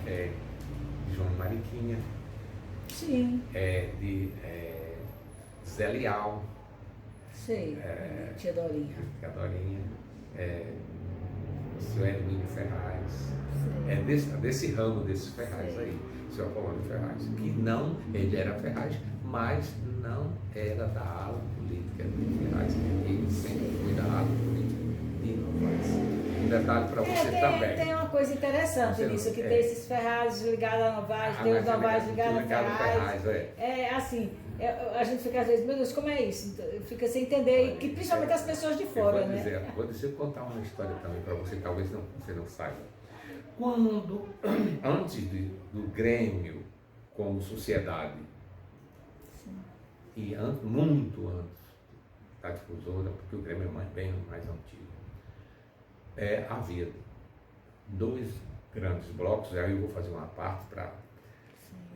de João Mariquinha, sim. De Zé Leal, tia Dorinha, seu Hermínio Ferraz, desse ramo desses Ferraz aí, seu Apolônio Ferraz, que não, ele era Ferraz, mas não era da ala política de Ferraz, ele sempre foi da ala política de Novaes. Um detalhe para você também. Tem uma coisa interessante nisso, que tem esses Ferraz ligados a Novaes, tem os Novaes ligados a Ferraz. Assim, a gente fica às vezes, meu Deus, como é isso? Fica sem entender, que principalmente as pessoas de fora, né? Vou contar uma história também para você, talvez você não saiba. Antes do Grêmio como sociedade, e muito antes da Difusora, porque o Grêmio é bem mais antigo, havia 2 grandes blocos, aí eu vou fazer uma parte para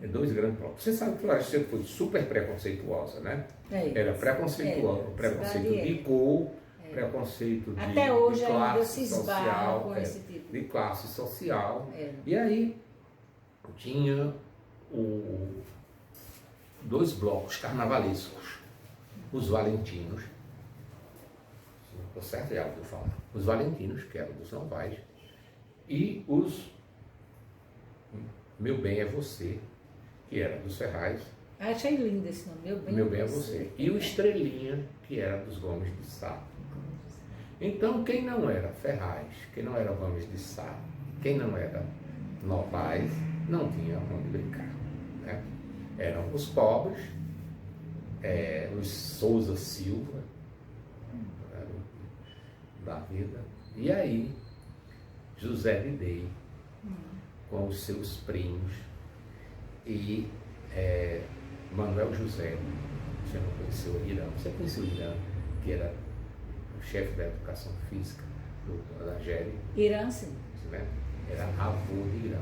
2 grandes blocos. Você sabe que Floresta sempre foi super preconceituosa, né? Era preconceituoso, preconceito de cor, preconceito de, até hoje de ainda classe se esbarra social, com esse tipo. De classe social. E aí tinha 2 blocos carnavalescos, os valentinos, estou certo, já vou falar, os valentinos, que eram dos Novaes, e os Meu Bem é Você, que era dos Ferraz. Achei lindo esse nome, Meu Bem é Você. E o Estrelinha, que era dos Gomes de Sá. Então, quem não era Ferraz, quem não era Gomes de Sá, quem não era Novaes, não tinha onde brincar, né? Eram os pobres, os Souza Silva, da vida, e aí José Lidei, com os seus primos, e Manuel José, você não conheceu o Irã, você conheceu o Irã, que era o chefe da educação física da GERE. Irã, sim. Né? Era avô de Irã.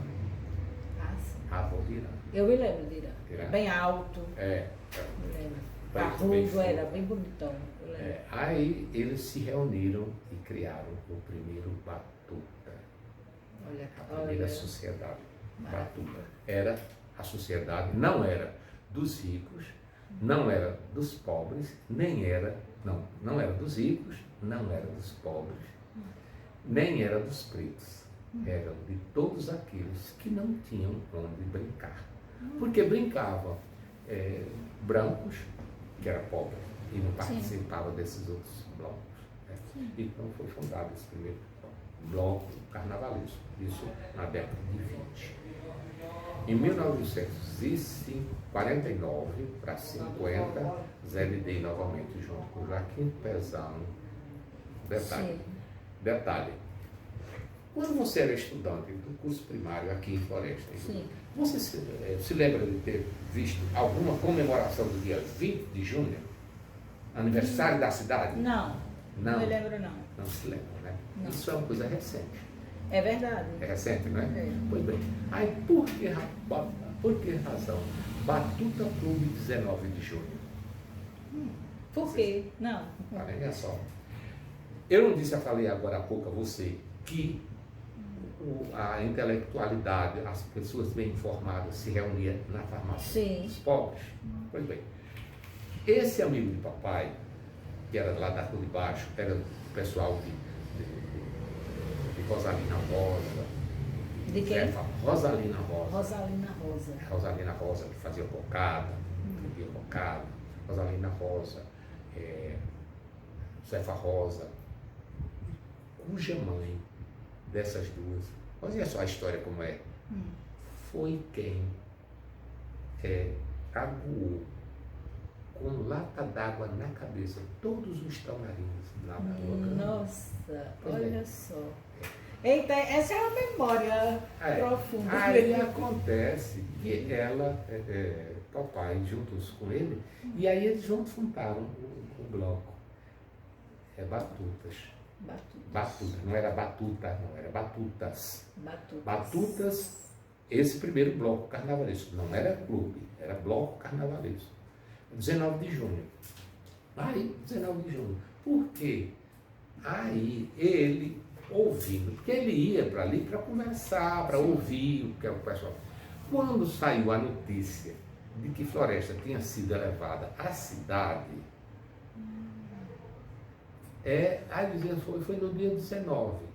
Ah, sim. Avô de Irã. Eu me lembro de Irã. Irã. Bem alto. Me lembro. Bem Parrudo, era bem bonitão. Aí eles se reuniram e criaram o primeiro Batuta. Olha, A primeira sociedade. Batuta. Era a sociedade, não era dos ricos, não era dos pobres, não era dos ricos, não era dos pobres, nem era dos pretos. Eram de todos aqueles que não tinham onde brincar. Porque brincavam brancos, que era pobre, e não participava desses outros blocos. Né? Então foi fundado esse primeiro bloco carnavalesco, isso na década de 20. Em 1949 para 50, Zé Lidei novamente junto com Joaquim Pezano. Detalhe. Quando você era estudante do curso primário aqui em Floresta, você se lembra de ter visto alguma comemoração do dia 20 de junho? Aniversário da cidade? Não me lembro não. Não se lembra, né? Não. Isso é uma coisa recente. É verdade. É recente, não é? É. Pois bem. Aí por que razão? Batuta Clube 19 de junho. Por quê? Não. Olha só. Eu não disse, eu falei agora há pouco a você, que a intelectualidade, as pessoas bem informadas se reuniam na farmácia dos pobres. Pois bem. Esse amigo de papai, que era lá da rua de baixo, era o pessoal de Rosalina Rosa. De quem? Rosalina Rosa. Rosalina Rosa, que fazia bocada, Rosalina Rosa, Zefa Rosa, cuja mãe dessas duas, olha só a história como é, foi quem aguou com lata d'água na cabeça todos os tamarins lá na rua. Nossa, olha só. Eita, essa é uma memória profunda. Aí acontece que ela, papai, juntos com ele, e aí eles juntos fundaram o bloco. Batutas. Não era batuta, não, era batutas. Batutas, esse primeiro bloco carnavalesco. Não era clube, era bloco carnavalesco. 19 de junho. Aí, 19 de junho. Por quê? Aí ele ouvindo, porque ele ia para ali para conversar, para ouvir o que é o pessoal. Quando saiu a notícia de que Floresta tinha sido elevada à cidade, aí dizia, foi no dia 19.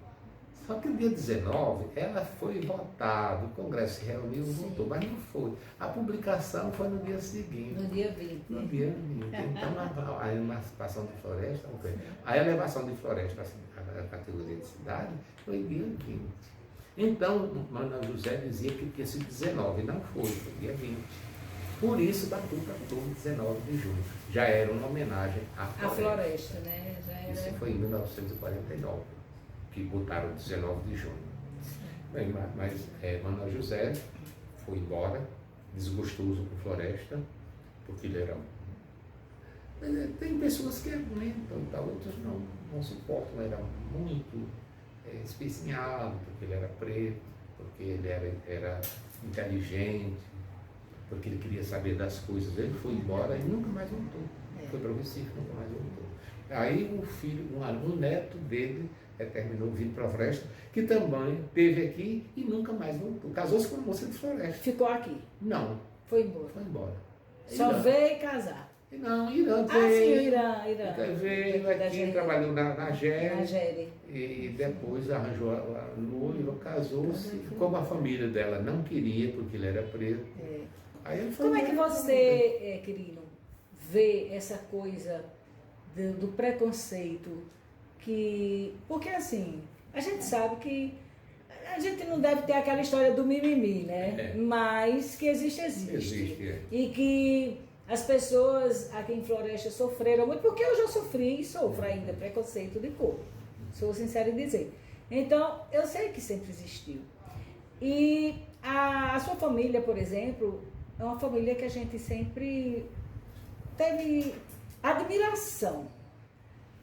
Só que no dia 19 ela foi votada, o Congresso se reuniu e votou, mas não foi. A publicação foi no dia seguinte. No dia 20. No dia 20. Então a emancipação de Floresta não foi. A elevação de Floresta à categoria de cidade foi dia 20. Então, Manuel José dizia que tinha sido 19, não foi dia 20. Por isso, Batuta Clube 19 de junho. Já era uma homenagem à Floresta. A Floresta, né? Já era... Isso foi em 1949, que botaram 19 de junho. Bem, mas Manuel José foi embora, desgostoso com Floresta, porque ele era... Tem pessoas que aguentam, outras não suportam. Ele era muito especinhado, porque ele era preto, porque ele era inteligente, porque ele queria saber das coisas. Ele foi embora e nunca mais voltou. Foi para o Recife, nunca mais voltou. Aí o filho, um neto dele, terminou vindo para a Floresta, que também esteve aqui e nunca mais voltou. Casou-se com uma moça de Floresta. Ficou aqui? Não. Foi embora? Foi embora. Só veio casar? Não, Irã veio. Irã. Veio aqui, trabalhou na GERE. Na GERE. E depois arranjou a noiva, casou-se. Como a família dela não queria, porque ele era preto. Aí ele foi. Como é que você, querido, vê essa coisa do preconceito? Porque assim, a gente sabe que a gente não deve ter aquela história do mimimi, né? Mas que existe. E que as pessoas aqui em Floresta sofreram muito, porque eu já sofri e sofro ainda preconceito de cor. Sou sincera em dizer. Então, eu sei que sempre existiu. E a sua família, por exemplo, é uma família que a gente sempre teve admiração,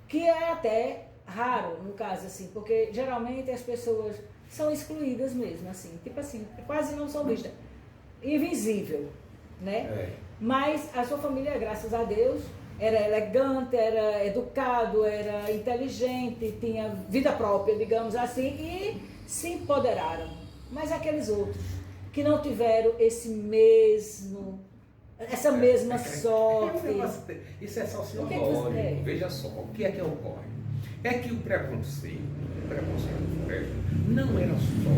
que é até raro, no caso, assim, porque geralmente as pessoas são excluídas mesmo, assim, tipo assim, quase não são vistas. Invisível, né? Mas a sua família, graças a Deus, era elegante, era educado, era inteligente, tinha vida própria, digamos assim, e se empoderaram. Mas aqueles outros que não tiveram essa mesma sorte. Isso é sociológico. Veja só, o que é que ocorre? É que o preconceito não era só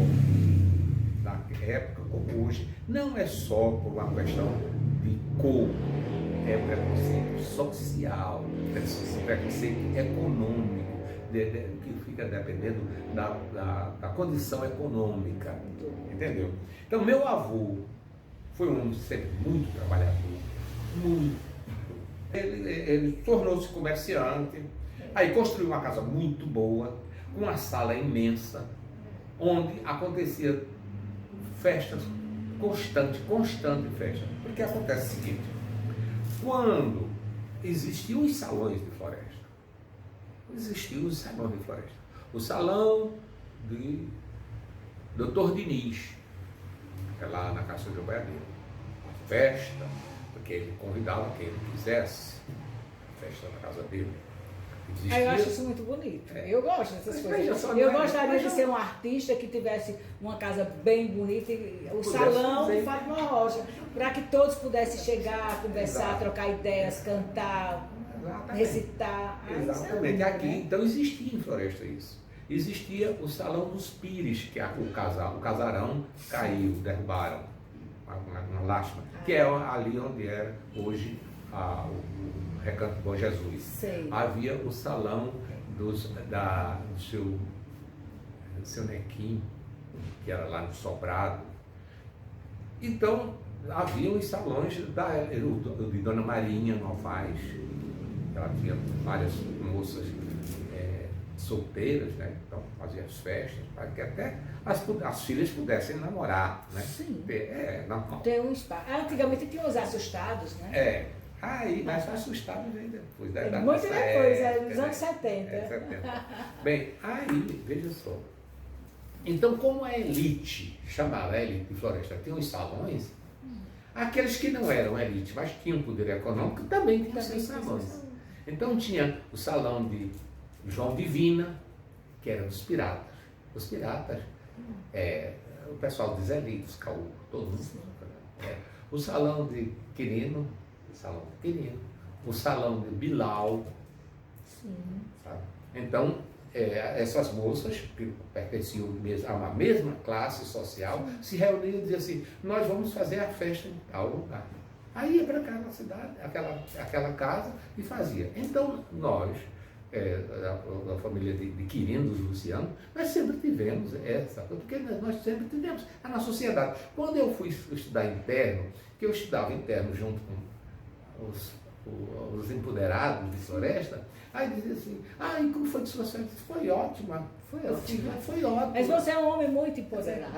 na época como hoje, não é só por uma questão de cor, é preconceito social, preconceito econômico, que fica dependendo da condição econômica, entendeu? Então, meu avô foi um sempre muito trabalhador, muito. Ele tornou-se comerciante, aí construiu uma casa muito boa, uma sala imensa, onde acontecia festas, constante festa. Porque acontece o seguinte, quando existiam os salões de floresta, o salão de Dr. Diniz, que é lá na Caixa de Boiadeiro, uma festa, porque ele convidava quem ele quisesse, a festa na casa dele. Eu acho isso muito bonito. Eu gosto dessas coisas. Eu gostaria de ser um artista que tivesse uma casa bem bonita, e o salão de Fátima Rocha, para que todos pudessem chegar, conversar, trocar ideias, cantar, recitar. Exatamente. Aqui, então existia em Floresta isso. Existia o Salão dos Pires, que o casarão caiu, derrubaram, uma lástima, que é ali onde era hoje o Recanto Bom Jesus. Sei. Havia o salão do seu Nequim, que era lá no Sobrado. Então, havia os salões de Dona Marinha Novaes, ela tinha várias moças solteiras, né? Então fazia as festas, para que até as filhas pudessem namorar, né? Sim. Normal. Tem um espaço. Antigamente tinha os assustados, né? Mas assustados vem depois. Muito depois, nos anos 70. 70. Bem, aí, veja só. Então, como a elite, chamava a elite de Floresta, tinha os salões, aqueles que não eram elite, mas tinham poder econômico, também tinham seus salões. Então, tinha o salão de João Divina, que era dos piratas. Os piratas, o pessoal dos elites, Caú, todo mundo. O salão de Quirino, o salão de Bilal. Sim. Sabe? Então, essas moças, que pertenciam a uma mesma classe social, se reuniam e diziam assim, nós vamos fazer a festa em tal lugar. Aí ia para aquela cidade, aquela casa e fazia. Então, nós, da família de Quirino, dos Luciano, nós sempre tivemos essa coisa, porque nós sempre tivemos na sociedade. Quando eu fui estudar interno, que eu estudava interno junto com os empoderados de Floresta, aí dizia assim, e como foi de sua festa? Foi ótima. Foi ótimo. Mas você é um homem muito empoderado.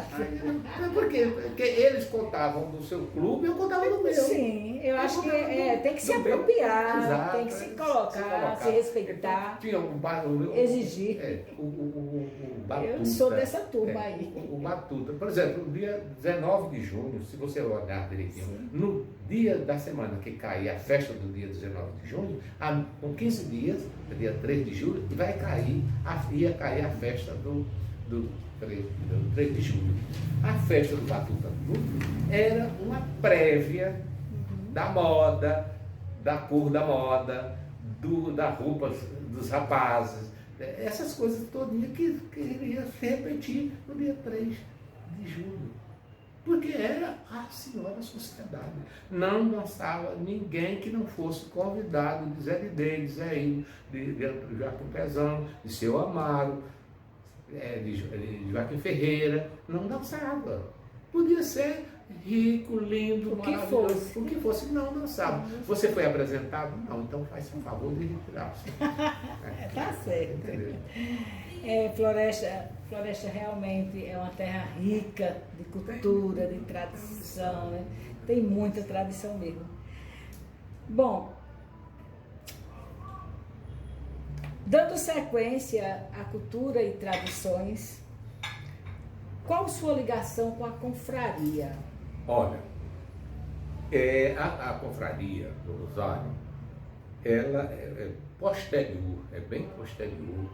Por quê? Porque eles contavam do seu clube e eu contava do meu. Sim, eu acho que tem que se apropriar, exato, tem que se colocar, se respeitar, tinha exigir. O Batuta. Eu sou dessa turma aí. O Batuta. Por exemplo, no dia 19 de junho, se você olhar direitinho, no dia da semana que cai a festa do dia 19 de junho, com 15 dias, dia 3 de julho, ia cair a festa do 3 de julho. A festa do Batuta era uma prévia da moda, da cor da moda, da roupa dos rapazes, essas coisas todinhas que iria se repetir no dia 3 de julho. Porque era a senhora sociedade. Não dançava ninguém que não fosse convidado de Zé Lidei, de Zé Ino, de Joaquim Pezão, de Seu Amaro, de Joaquim Ferreira. Não dançava. Podia ser rico, lindo, O que maravilhoso. fosse. O que fosse, não dançava. Você foi apresentado? Não, então faz um favor de retirar-se. Tá certo. Entendeu? Floresta realmente é uma terra rica de cultura, de tradição, né? Tem muita tradição mesmo. Bom, dando sequência à cultura e tradições, qual sua ligação com a confraria? Olha, a confraria do Rosário, ela é posterior, é bem posterior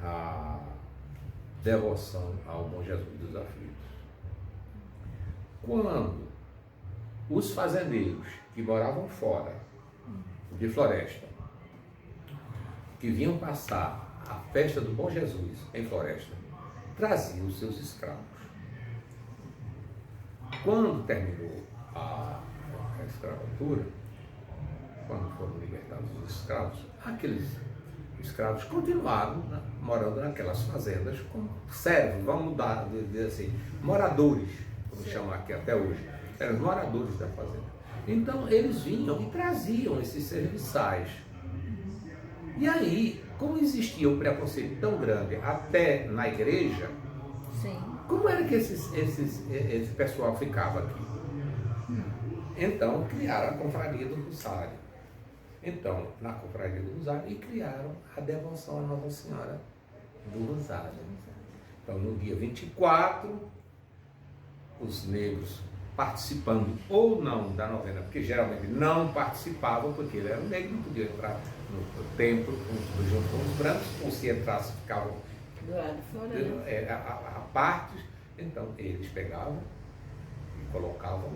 à devoção ao Bom Jesus dos Aflitos. Quando os fazendeiros que moravam fora de Floresta, que vinham passar a festa do Bom Jesus em Floresta, traziam os seus escravos. Quando terminou a escravatura, quando foram libertados os escravos, aqueles escravos continuaram, né, morando naquelas fazendas como servos, vamos mudar, dizer assim, moradores, vamos chamar aqui até hoje, eram moradores da fazenda. Então eles vinham e traziam esses serviçais. E aí, como existia um preconceito tão grande até na igreja, Sim. como era que esse pessoal ficava aqui? Então criaram a confraria do Rosário. Então, na confraria do Rosário, e criaram a devoção à Nossa Senhora do Rosário. Então, no dia 24, os negros participando ou não da novena, porque geralmente não participavam, porque ele era negro, não podia entrar no templo junto com os brancos, ou se entrasse ficavam Do lado de fora. a partes. Então, eles pegavam e colocavam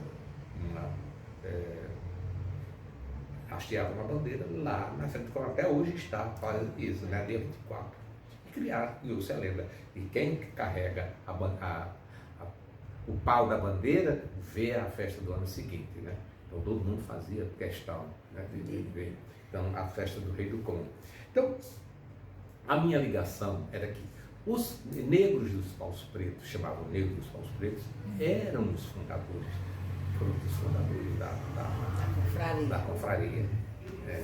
hasteavam uma bandeira lá na frente, como até hoje está fazendo isso, né? Dia 24. E criou-se a lenda. E quem carrega o pau da bandeira vê a festa do ano seguinte, né? Então todo mundo fazia questão, né, de ver. Então, a festa do Rei do Congo. Então, a minha ligação era que os negros dos paus pretos, chamavam negros dos paus pretos, eram os fundadores, foram os fundadores da confraria. Né?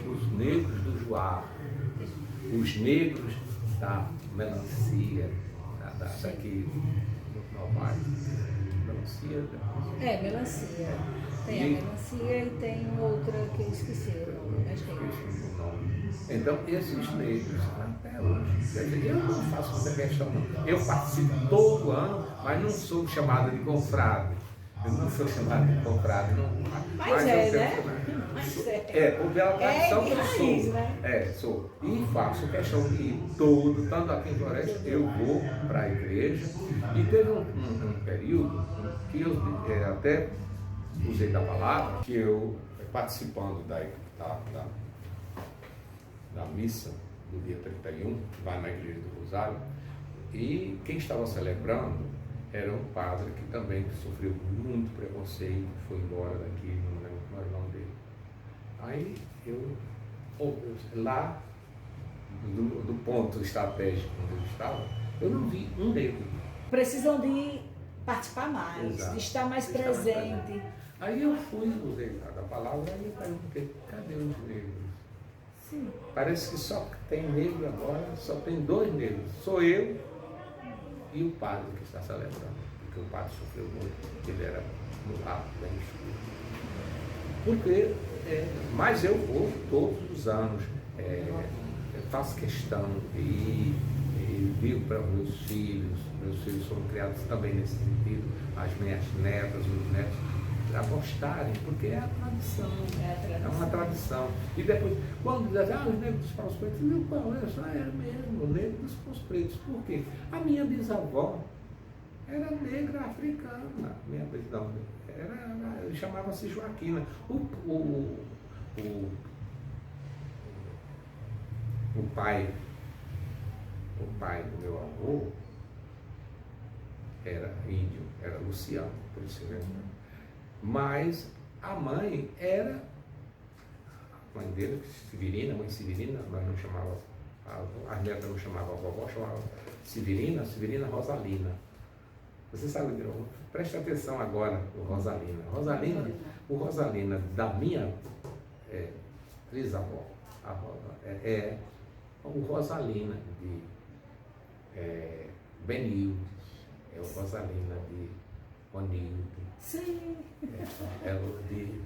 Os negros do Joá, os negros da melancia, daqui no Novaes. Melancia? Melancia. Tem a melancia e tem outra que eu esqueci o nome. Acho que é o nome. Então, esses negros, até hoje, quer dizer, eu não faço muita questão, não. Eu participo todo ano, mas não sou chamado de confrade. Eu não sou chamado de confrade, não. Mas eu né? Pela tradição que eu raiz, sou. Né? Sou. E faço questão de ir todo, tanto aqui em Floresta, eu vou para a igreja. E teve um período que eu até usei da palavra, que eu, participando da missa do dia 31, que vai na igreja do Rosário, e quem estava celebrando era um padre que também sofreu muito preconceito, foi embora daqui, não lembro mais o nome dele. Aí lá do ponto estratégico onde eu estava, eu não vi um negro. Precisam de participar mais, Exato. de estar mais presente. Aí eu fui, usei a palavra, aí eu perguntei, cadê os negros? Sim. Parece que só tem negro agora, só tem 2 negros. Sou eu e o padre que está celebrando. Porque o padre sofreu muito, ele era mulato, bem escuro. Porque, mas eu vou todos os anos, eu faço questão de ir, e digo para meus filhos foram criados também nesse sentido, as minhas netas, os netos, apostarem, porque é a tradição. É uma tradição. E depois, quando dizem, os negros dos paus pretos, meu pau, eu só era mesmo, o negro dos paus pretos. Por quê? A minha bisavó era negra africana. Minha bisavó chamava-se Joaquina. O pai do meu avô era índio, era Luciano, por isso mesmo. Mas a mãe era, a mãe dele, Severina, mãe Severina, nós não chamava, as netas não chamavam a vovó, chamava Severina Rosalina. Você sabe, preste atenção agora, o Rosalina. O Rosalina da minha trisavó, é o Rosalina de Benildes, é o Rosalina de Onildo, Sim. é o de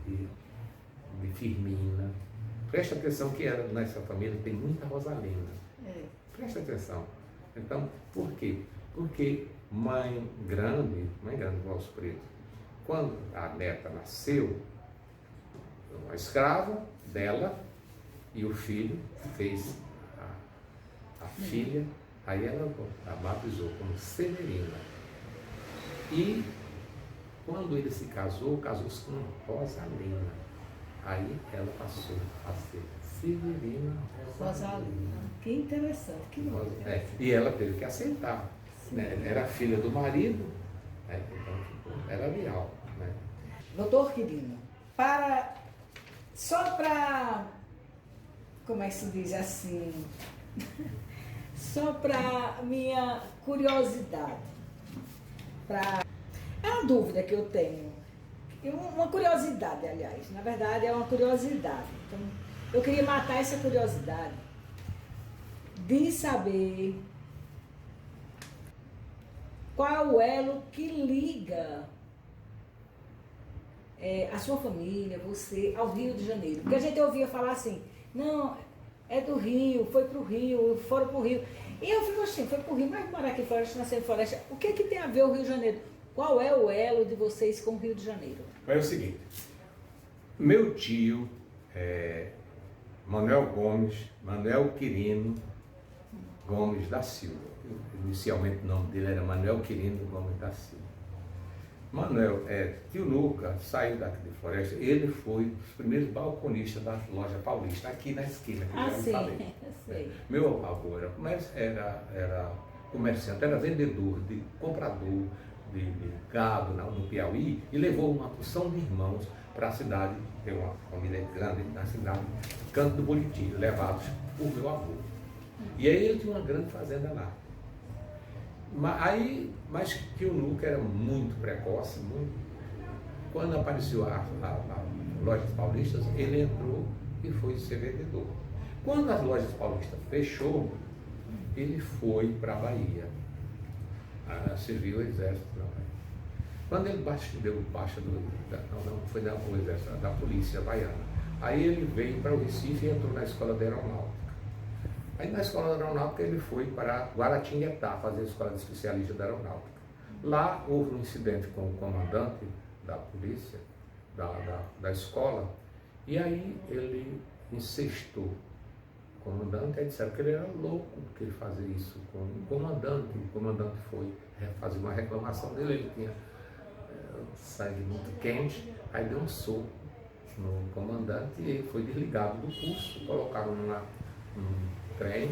Firmina. Preste atenção que nessa família tem muita Rosalina. Preste atenção. Então, por quê? Porque mãe grande do Valso Preto, quando a neta nasceu, uma escrava dela e o filho fez a filha, aí ela a batizou como Severina. E quando ele se casou, casou-se com Rosalina. Aí ela passou a ser Severina Rosalina. Que interessante, que nome. E ela teve que aceitar. Né? Era filha do marido, né? Então era leal. Né? Doutor Quirino, só para, como é que se diz assim, só para minha curiosidade, é uma dúvida que eu tenho, uma curiosidade, aliás, na verdade é uma curiosidade, então eu queria matar essa curiosidade de saber qual é o elo que liga a sua família, você, ao Rio de Janeiro. Porque a gente ouvia falar assim, não, é do Rio, foi para o Rio, foram para o Rio. E eu fico assim, foi para o Rio, mas morar aqui em Floresta, nascer em Floresta, o que tem a ver o Rio de Janeiro? Qual é o elo de vocês com o Rio de Janeiro? É o seguinte, meu tio, Manuel Quirino Gomes da Silva. Inicialmente o nome dele era Manuel Quirino Gomes da Silva. Manuel, tio Luca, saiu daqui de Floresta, ele foi um dos primeiros balconistas da loja paulista, aqui na esquina, que eu já falei. Sei. Meu avô era comerciante, era vendedor, comprador de gado no Piauí, e levou uma porção de irmãos para a cidade, tem uma família grande na cidade, Canto do Buriti, levados por meu avô. E aí ele tinha uma grande fazenda lá. Mas que o Luca era muito precoce, quando apareceu a Lojas Paulistas, ele entrou e foi ser vendedor. Quando as Lojas Paulistas fechou, ele foi para a Bahia, serviu o exército na Bahia. Quando ele deu baixa o exército, da polícia baiana, aí ele veio para o Recife e entrou na escola de aeronáutica. Aí na escola de aeronáutica ele foi para Guaratinguetá fazer a escola de especialista da aeronáutica. Lá houve um incidente com o comandante da polícia, da escola, e aí ele incestou o comandante, aí disseram que ele era louco porque ele fazia isso com o comandante foi fazer uma reclamação dele, ele tinha sangue muito quente, aí deu um soco no comandante e ele foi desligado do curso, colocaram num trem,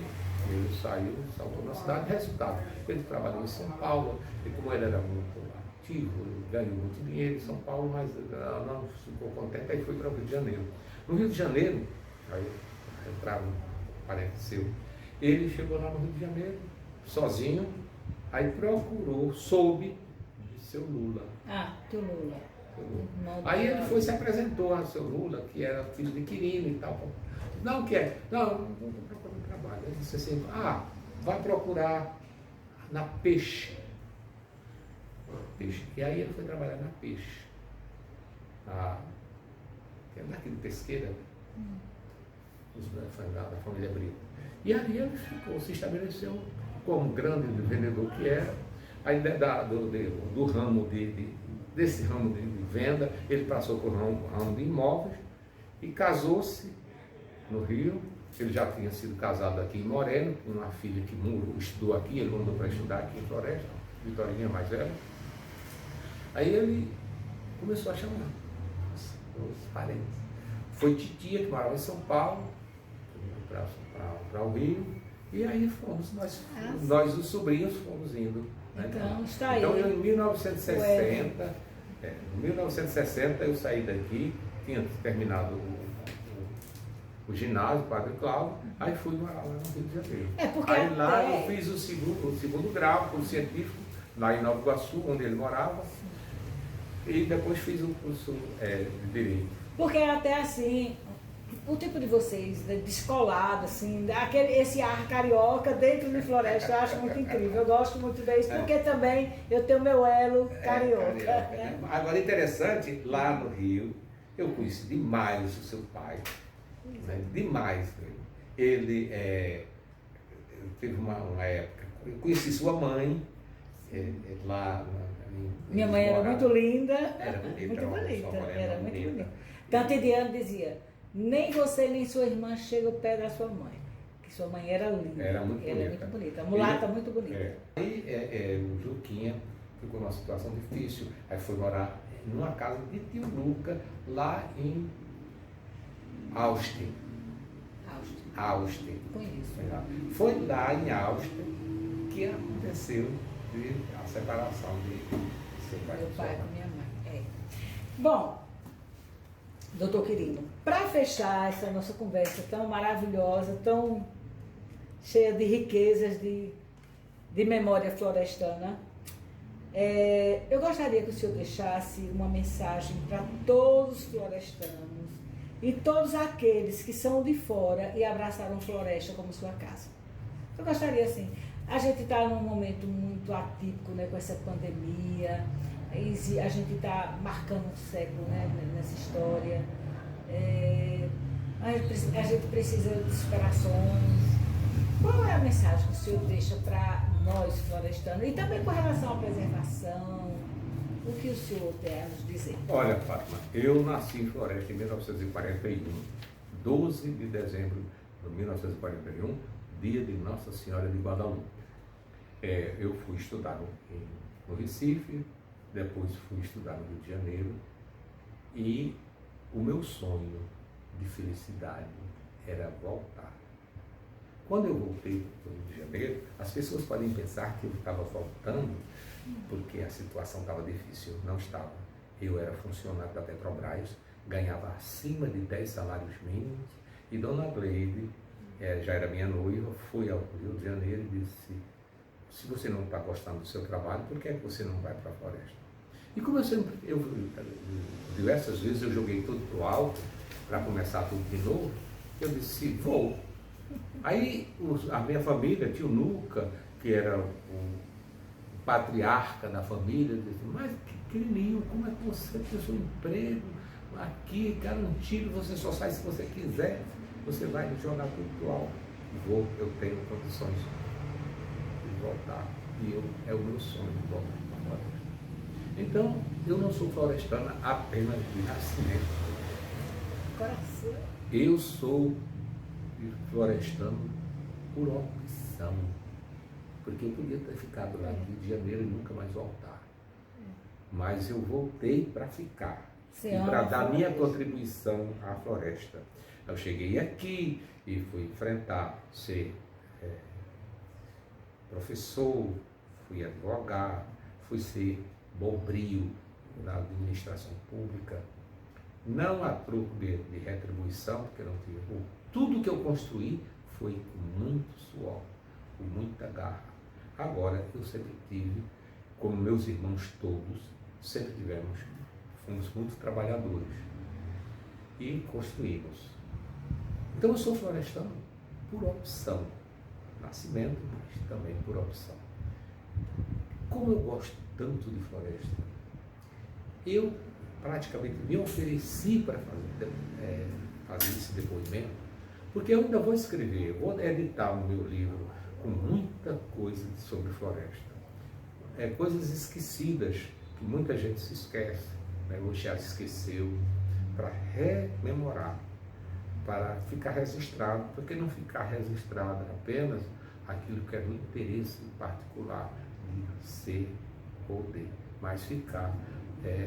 ele saiu, saltou na cidade. Resultado, ele trabalhou em São Paulo, e como ele era muito ativo, ele ganhou muito dinheiro em São Paulo, mas não ficou contente, aí foi para o Rio de Janeiro. No Rio de Janeiro, aí entraram um parente seu, ele chegou lá no Rio de Janeiro, sozinho, aí soube de seu Lula. Teu Lula. Aí ele foi se apresentou a seu Lula, que era filho de Quirino e tal. Não quer, não procura um trabalho. Ele disse assim, vai procurar na Peixe. E aí ele foi trabalhar na Peixe. Que é daqui de Pesqueira, da família Brito. E aí ele se estabeleceu como grande vendedor que era. Aí desse ramo de venda, ele passou por um ramo de imóveis e casou-se no Rio. Ele já tinha sido casado aqui em Moreno, com uma filha que estudou aqui, ele mandou para estudar aqui em Floresta, Vitorinha mais velha. Aí ele começou a chamar os parentes. Foi titia que morava em São Paulo, para o Rio, e aí fomos, nós os sobrinhos fomos indo. Né? Então, está aí. Então, em 1960, eu saí daqui, tinha terminado o ginásio, Padre Cláudio, aí fui morar lá no Rio de Janeiro. Porque aí lá eu fiz o segundo grau, curso científico, lá em Nova Iguaçu, onde ele morava, e depois fiz o curso de Direito. Porque até assim, o tipo de vocês, descolado, assim, esse ar carioca dentro de Floresta, eu acho muito incrível. Eu gosto muito disso, porque também eu tenho meu elo carioca. Né? Agora, interessante, lá no Rio, eu conheci demais o seu pai, né? Demais. Ele teve uma época, eu conheci sua mãe lá. Minha mãe era muito linda, era bonita, era muito bonita. Tanto Ediane dizia, nem você nem sua irmã chegam perto da sua mãe, que sua mãe era linda, era muito bonita, a mulata muito bonita. Aí o Juquinha ficou numa situação difícil, aí foi morar numa casa de tio Luca, lá em Austin. Conheço. Foi lá em Austin que aconteceu a separação de seu pai. Meu pai com minha mãe. Bom, doutor Quirino, para fechar essa nossa conversa tão maravilhosa, tão cheia de riquezas de memória florestana, eu gostaria que o senhor deixasse uma mensagem para todos os florestanos e todos aqueles que são de fora e abraçaram Floresta como sua casa. Eu gostaria assim, a gente está num momento muito atípico, né, com essa pandemia, a gente está marcando um século, né, nessa história, a gente precisa de inspirações. Qual é a mensagem que o senhor deixa para nós florestános e também com relação à preservação? O que o senhor tem a nos dizer? Olha, Fátima, eu nasci em Floresta em 1941, 12 de dezembro de 1941, dia de Nossa Senhora de Guadalupe. Eu fui estudar no Recife, depois fui estudar no Rio de Janeiro, e o meu sonho de felicidade era voltar. Quando eu voltei para o Rio de Janeiro, as pessoas podem pensar que eu estava voltando porque a situação estava difícil. Não estava. Eu era funcionário da Petrobras, ganhava acima de 10 salários mínimos, e Dona Gleide, já era minha noiva, foi ao Rio de Janeiro e disse: se você não está gostando do seu trabalho, por que é que você não vai para a floresta? E como diversas vezes eu joguei tudo para o alto, para começar tudo de novo, eu disse: vou. Aí a minha família, tio Nuca, que era o patriarca da família, disse: mas Quirininho, como é que você tem seu emprego aqui garantido, você só sai se você quiser, você vai jogar tudo pro alto. Vou, eu tenho condições de voltar, e é o meu sonho de voltar para a floresta. Então, eu não sou florestana apenas de nascimento. Coração. Eu sou florestano por opção. Porque eu podia ter ficado lá no Rio de Janeiro e nunca mais voltar. Mas eu voltei para ficar. E para dar minha contribuição à floresta. Eu cheguei aqui e fui enfrentar, ser professor, fui advogado, fui ser bombril na administração pública. Não a troco de retribuição, porque não tive. Tudo que eu construí foi com muito suor, com muita garra. Agora, eu sempre tive, como meus irmãos todos, sempre fomos muito trabalhadores e construímos. Então, eu sou florestano por opção, nascimento, mas também por opção. Como eu gosto tanto de floresta, eu praticamente me ofereci para fazer esse depoimento, porque eu ainda vou escrever, vou editar o meu livro com muita coisa sobre floresta. Coisas esquecidas, que muita gente se esquece, né? Ou já esqueceu, para rememorar, para ficar registrado. Por que não ficar registrado apenas aquilo que é do interesse particular de ser ou de, mas ficar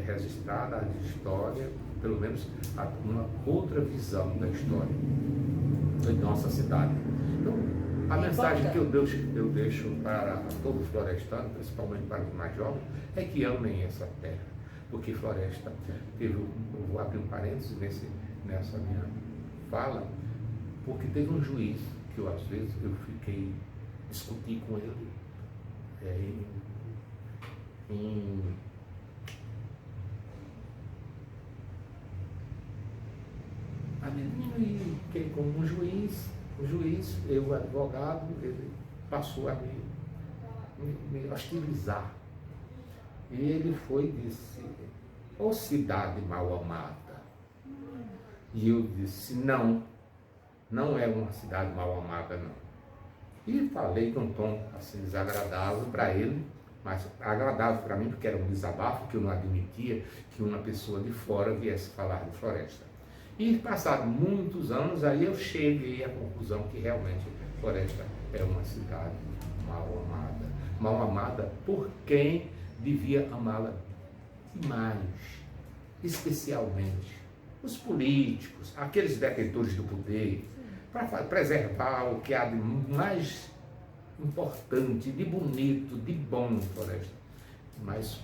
registrada a história, pelo menos uma outra visão da história da nossa cidade. Então, a mensagem que eu deixo para todos os florestanos, principalmente para os mais jovens, é que amem essa terra. Porque floresta, eu vou abrir um parênteses nessa minha fala, porque teve um juiz que às vezes eu discuti com ele, a menina e que como um juiz, eu advogado, ele passou a me hostilizar. E ele foi e disse, ô cidade mal amada. E eu disse, não é uma cidade mal amada, não. E falei com um tom assim desagradável para ele, mas agradável para mim, porque era um desabafo que eu não admitia que uma pessoa de fora viesse falar de Floresta. E passados muitos anos, aí eu cheguei à conclusão que realmente Floresta é uma cidade mal amada. Mal amada por quem devia amá-la demais, especialmente os políticos, aqueles detentores do poder, para preservar o que há de mais importante, de bonito, de bom em Floresta. Mas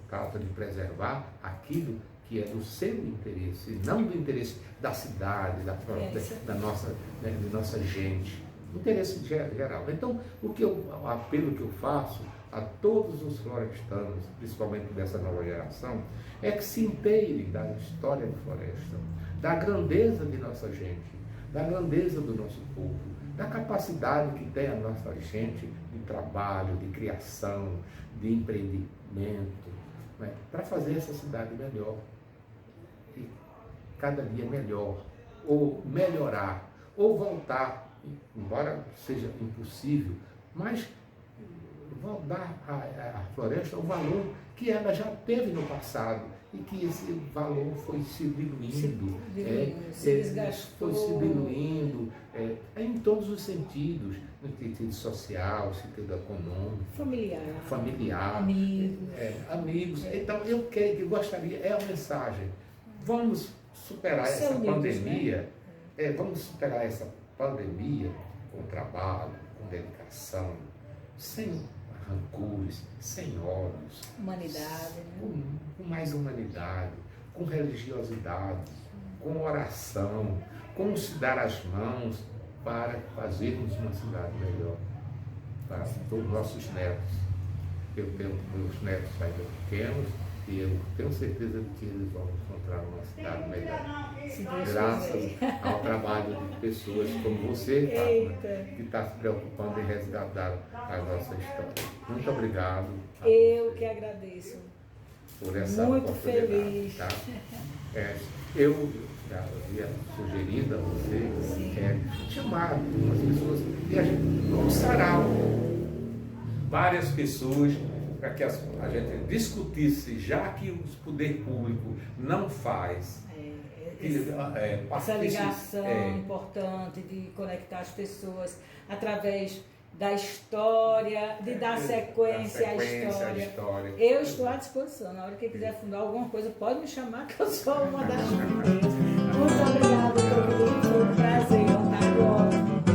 trata de preservar aquilo que é do seu interesse, não do interesse da cidade, da nossa, né, de nossa gente, interesse geral. Então, o apelo que eu faço a todos os florestanos, principalmente dessa nova geração, é que se inteirem da história de Floresta, da grandeza de nossa gente, da grandeza do nosso povo, da capacidade que tem a nossa gente de trabalho, de criação, de empreendimento, né, para fazer essa cidade melhor. E cada dia melhor, ou melhorar, ou voltar, embora seja impossível, mas dar à Floresta o valor que ela já teve no passado e que esse valor foi se diluindo, se desgastou. foi se diluindo em todos os sentidos, no sentido social, no sentido econômico, familiar, amigos. Então eu gostaria, é a mensagem, vamos superar essa pandemia, né? Vamos superar essa pandemia com trabalho, com dedicação, sem rancores, sem ódios, humanidade, né? com mais humanidade, com religiosidade, com oração, com se dar as mãos para fazermos uma cidade melhor para todos os nossos netos. Eu tenho meus netos ainda pequenos e eu tenho certeza de que eles vão encontrar uma cidade melhor. Graças ao trabalho de pessoas como você, Fátima, que está se preocupando em resgatar a nossa história. Muito obrigado. Eu que agradeço. Por essa muito oportunidade. Feliz. Tá? Eu já havia sugerido a você chamar umas pessoas e a gente, um sarau, várias pessoas, para que a gente discutisse, já que o poder público não faz. Essa ligação importante de conectar as pessoas através da história, de dar sequência à história. Eu estou à disposição. Na hora que quiser fundar alguma coisa, pode me chamar, que eu sou uma das primeiras. Muito obrigada, foi um prazer. Uma tarde ótima.